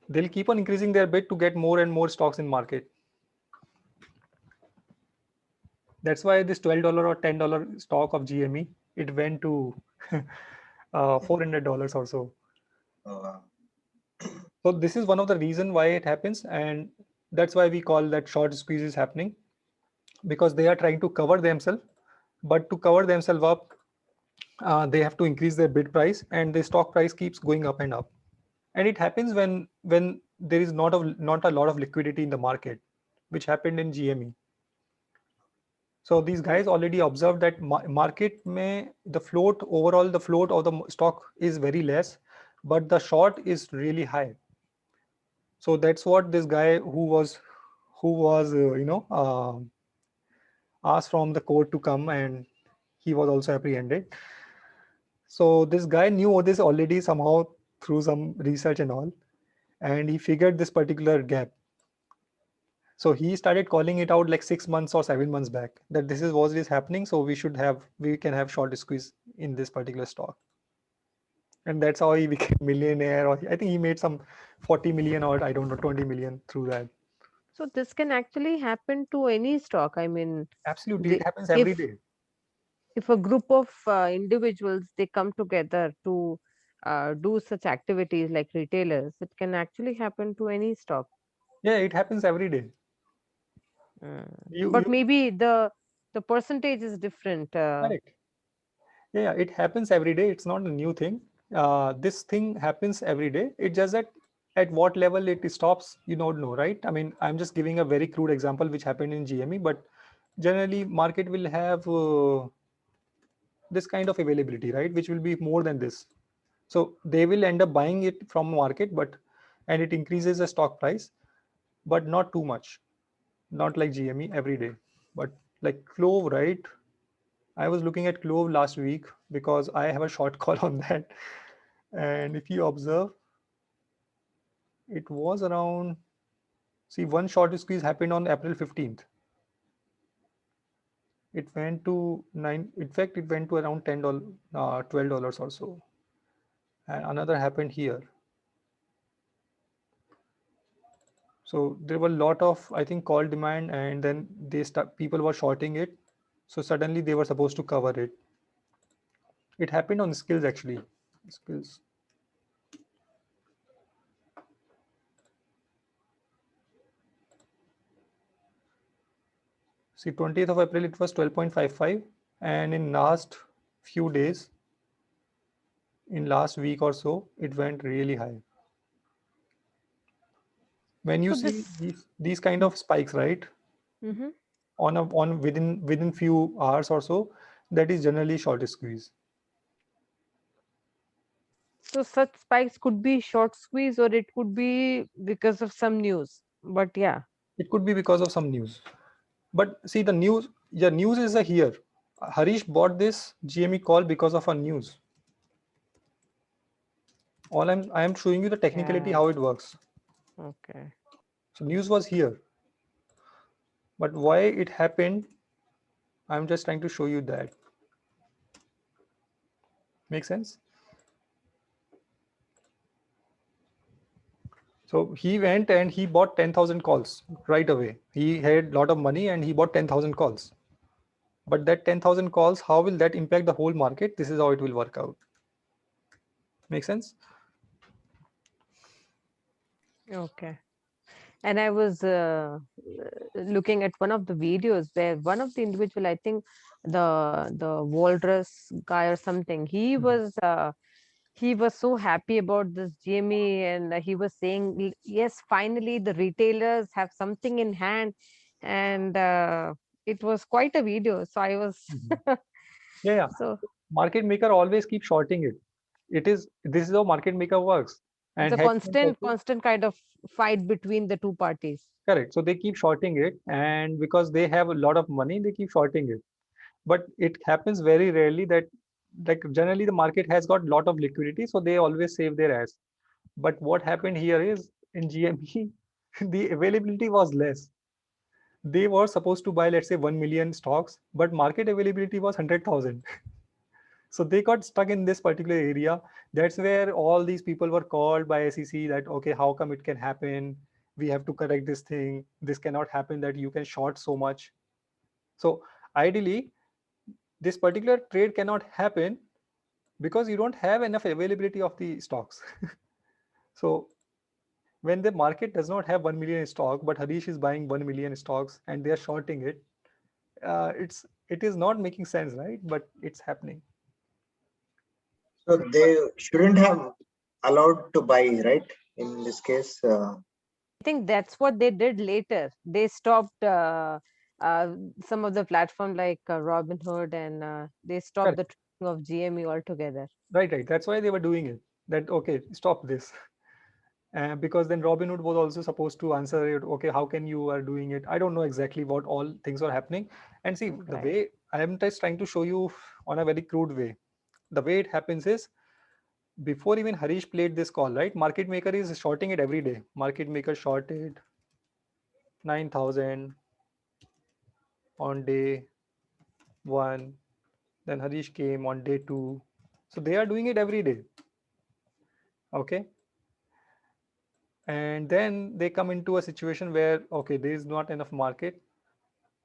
They'll keep on increasing their bid to get more and more stocks in market. That's why this $12 or $10 stock of GME, it went to $400 or so. Uh, So this is one of the reason why it happens, and that's why we call that short squeeze is happening, because they are trying to cover themselves, but to cover themselves up, they have to increase their bid price, and the stock price keeps going up and up. And it happens when there is not a lot of liquidity in the market, which happened in GME. So these guys already observed that market may the float of the stock is very less, but the short is really high. So that's what this guy who was asked from the court to come, and he was also apprehended. So this guy knew this already somehow through some research and all, and he figured this particular gap. So he started calling it out like 6 months or 7 months back that this is what is happening. So we can have short squeeze in this particular stock. And that's how he became millionaire. Or I think he made some 40 million or I don't know 20 million through that. So this can actually happen to any stock. I mean, Absolutely, it they, happens every day. if a group of individuals they come together to do such activities like retailers, it can actually happen to any stock. Yeah, it happens every day. But You maybe the percentage is different. correct. Yeah, it happens every day. It's not a new thing. This thing happens every day. It's just that at what level it stops, you don't know, right? I mean, I'm just giving a very crude example which happened in GME, but generally market will have this kind of availability, right? Which will be more than this. So they will end up buying it from market, but and it increases the stock price, but not too much. Not like GME every day, but like Clove, right? I was looking at Clove last week because I have a short call on that. And if you observe, it was around, see, one short squeeze happened on April 15th. It went to nine, in fact, it went to around $10, $12 or so. And another happened here. So there were a lot of, I think, call demand, and then people were shorting it. So suddenly they were supposed to cover it. It happened on skills actually. Skills. See, 20th of April, it was 12.55. And in last few days, in last week or so, it went really high. When you So see this, these kind of spikes, right? Mhm. On within few hours or so, that is generally short squeeze. So such spikes could be short squeeze, or it could be because of some news. But yeah, It could be because of some news. But see, the news, yeah, news is a here. Harish bought this GME call because of a news. I am showing you the technicality yeah, how it works. okay. So news was here, but why it happened, I'm just trying to show you that. Make sense? So he went and he bought 10,000 calls right away. He had a lot of money and he bought 10,000 calls. But that 10,000 calls, how will that impact the whole market? This is how it will work out. Make sense? Okay. And I was looking at one of the videos where one of the individual, I think the walrus guy or something, he was so happy about this GME, and he was saying, yes, finally the retailers have something in hand, and it was quite a video. So I was Yeah, yeah. so Market maker always keep shorting it. This is how market maker works. it's And a hedge funds also, constant kind of fight between the two parties. correct. So they keep shorting it, and because they have a lot of money, they keep shorting it. But it happens very rarely that, like, generally the market has got a lot of liquidity, so they always save their ass. But what happened here is in GME, the availability was less. They were supposed to buy, let's say, 1 million stocks, but market availability was 100,000. So they got stuck in this particular area. That's where all these people were called by SEC that, okay, how come it can happen? We have to correct this thing. This cannot happen that you can short so much. So ideally, this particular trade cannot happen because you don't have enough availability of the stocks. So when the market does not have 1 million stock, but Harish is buying 1 million stocks and they are shorting it, it is not making sense, right? But it's happening. So they shouldn't have allowed to buy, right? In this case, I think that's what they did later. They stopped some of the platform like Robinhood, and they stopped Correct. the trading of GME altogether. Right, right. That's why they were doing it. That, okay, stop this. Because then Robinhood was also supposed to answer it. Okay, how can you are doing it? I don't know exactly what all things are happening. And see, the Right. way I am just trying to show you on a very crude way. The way it happens is before even Harish played this call, right? Market maker is shorting it every day. Market maker shorted 9,000 on day one. Then Harish came on day two. So they are doing it every day. Okay. And then they come into a situation where, okay, there is not enough market,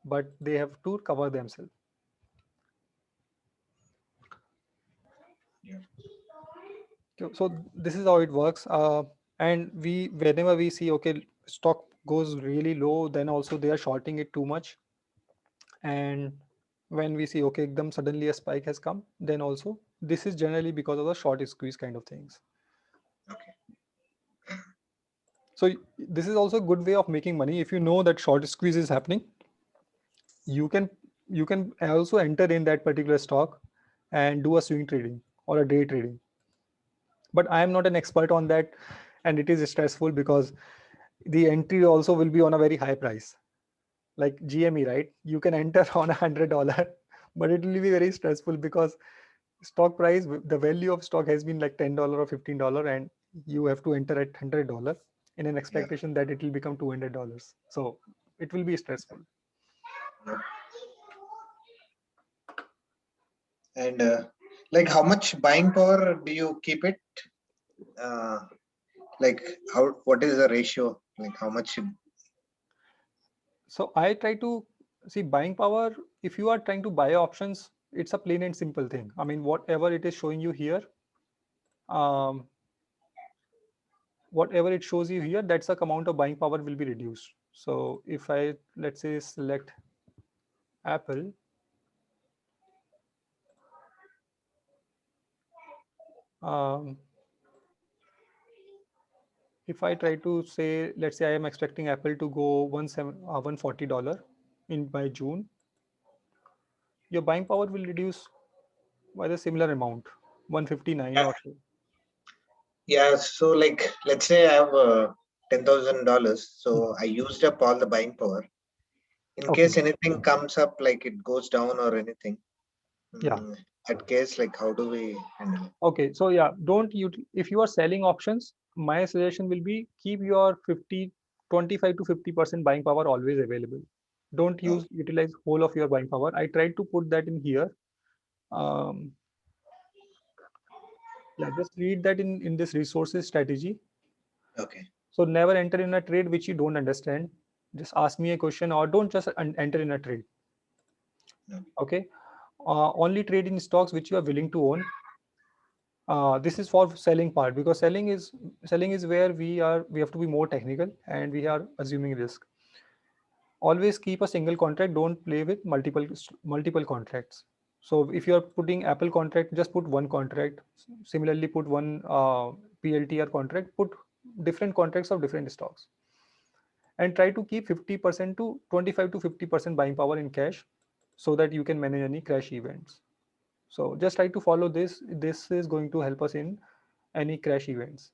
but they have to cover themselves. So this is how it works. And whenever we see, okay, stock goes really low, then also they are shorting it too much. And when we see, okay, ekdam suddenly a spike has come, then also this is generally because of the short squeeze kind of things. Okay. So this is also a good way of making money. If you know that short squeeze is happening, you can also enter in that particular stock and do a swing trading or a day trading. But I am not an expert on that, and it is stressful because the entry also will be on a very high price, like GME, right? You can enter on $100, but it will be very stressful because stock price, the value of stock has been like $10 or $15, and you have to enter at $100 in an expectation that it will become $200. So it will be stressful. Yeah. And like how much buying power do you keep it? Like what is the ratio? Like how much? So I try to see buying power. If you are trying to buy options, it's a plain and simple thing. I mean, whatever it is showing you here, um, whatever it shows you here, that's the amount of buying power will be reduced. So if I, let's say, select Apple, um, if I try to say, let's say I am expecting Apple to go $140 in by June, your buying power will reduce by the similar amount, 159 or so. Yeah. So like let's say I have $10,000. So I used up all the buying power. In Okay. case anything comes up, like it goes down or anything. Yeah. At case, like how do we handle it? Okay, so yeah, don't you, if you are selling options, my suggestion will be keep your 25 to 50% buying power always available. Don't utilize whole of your buying power. I tried to put that in here. Um, yeah, just read that in this resources strategy. Okay. So never enter in a trade which you don't understand. Just ask me a question or don't just enter in a trade. Okay. Only trade in stocks which you are willing to own. This is for selling part, because selling is where we have to be more technical and we are assuming risk. Always keep a single contract. Don't play with multiple contracts. So if you are putting Apple contract, just put one contract. Similarly, put one PLTR contract. Put different contracts of different stocks, and try to keep 50% to 25 to 50% buying power in cash, so that you can manage any crash events. So just try to follow this. This is going to help us in any crash events.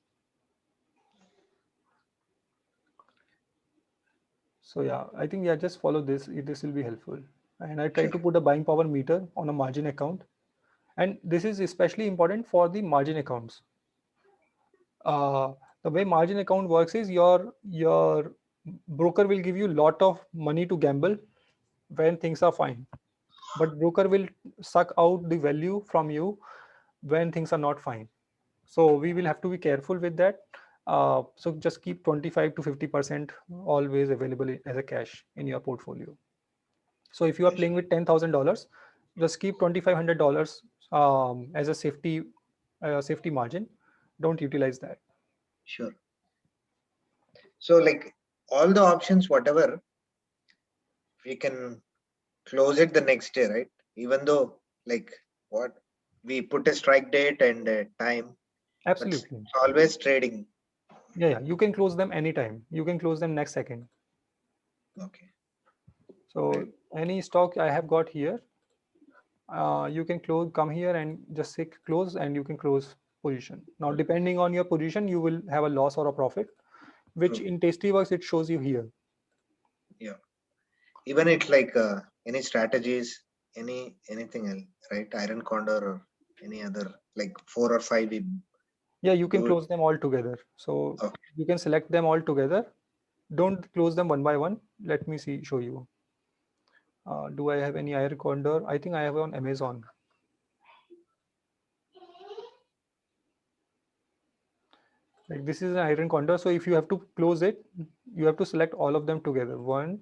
So yeah, I think, yeah, just follow this. This will be helpful. And I try Sure. to put a buying power meter on a margin account. And this is especially important for the margin accounts. The way margin account works is your broker will give you a lot of money to gamble when things are fine. But broker will suck out the value from you when things are not fine. So we will have to be careful with that. So just keep 25 to 50% always available as a cash in your portfolio. So if you are playing with $10,000, just keep $2,500 as a safety margin. Don't utilize that. Sure. So like all the options, whatever, we can close it the next day, right? Even though like what we put a strike date and a time, but Absolutely. it's always trading. Yeah. You can close them anytime. You can close them next second. Okay. So any stock I have got here, you can come here and just say close, and you can close position. Now, depending on your position, you will have a loss or a profit, which in Tastyworks, it shows you here. Yeah. Even it's like any strategies, anything else, right? Iron Condor or any other like 4 or 5. Yeah, you can Do it. close them all together. So Okay. you can select them all together. Don't close them one by one. Let me show you. Do I have any Iron Condor? I think I have on Amazon. Like this is an Iron Condor. So if you have to close it, you have to select all of them together. 1,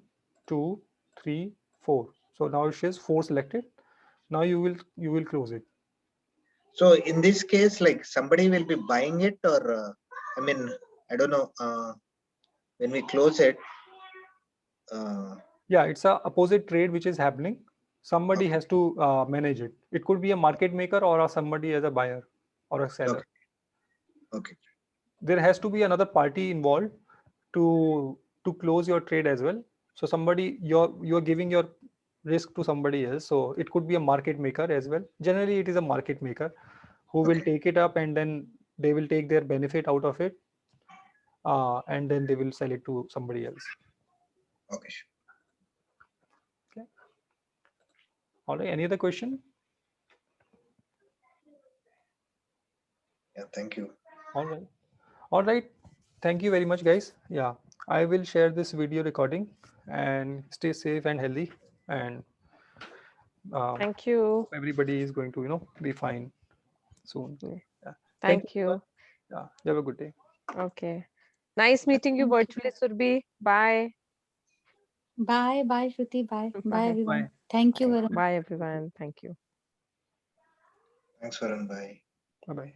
2, 3, 4. So now it says 4 selected. Now you will close it. So in this case, like somebody will be buying it, or I mean, I don't know. When we close it, Yeah, it's a opposite trade which is happening. Somebody Okay. has to manage it. It could be a market maker or somebody as a buyer or a seller. Okay. There has to be another party involved to close your trade as well. So somebody, you're giving your risk to somebody else. So it could be a market maker as well. Generally, it is a market maker who will Okay. take it up, and then they will take their benefit out of it, and then they will sell it to somebody else. Okay. Sure. All right. Any other question? Yeah. Thank you. All right. All right. Thank you very much, guys. Yeah, I will share this video recording, and stay safe and healthy. And Thank you. everybody is going to, be fine soon. Yeah. Yeah. Thank you. you. Yeah. You have a good day. Okay. Nice meeting you Thank you. virtually, Surbhi. Bye. Bye. Bye, Shruti. Bye. Bye, everyone. Bye. Thank you very much. Bye, everyone. Thank you. Thanks, Varun. Bye. Bye. Bye.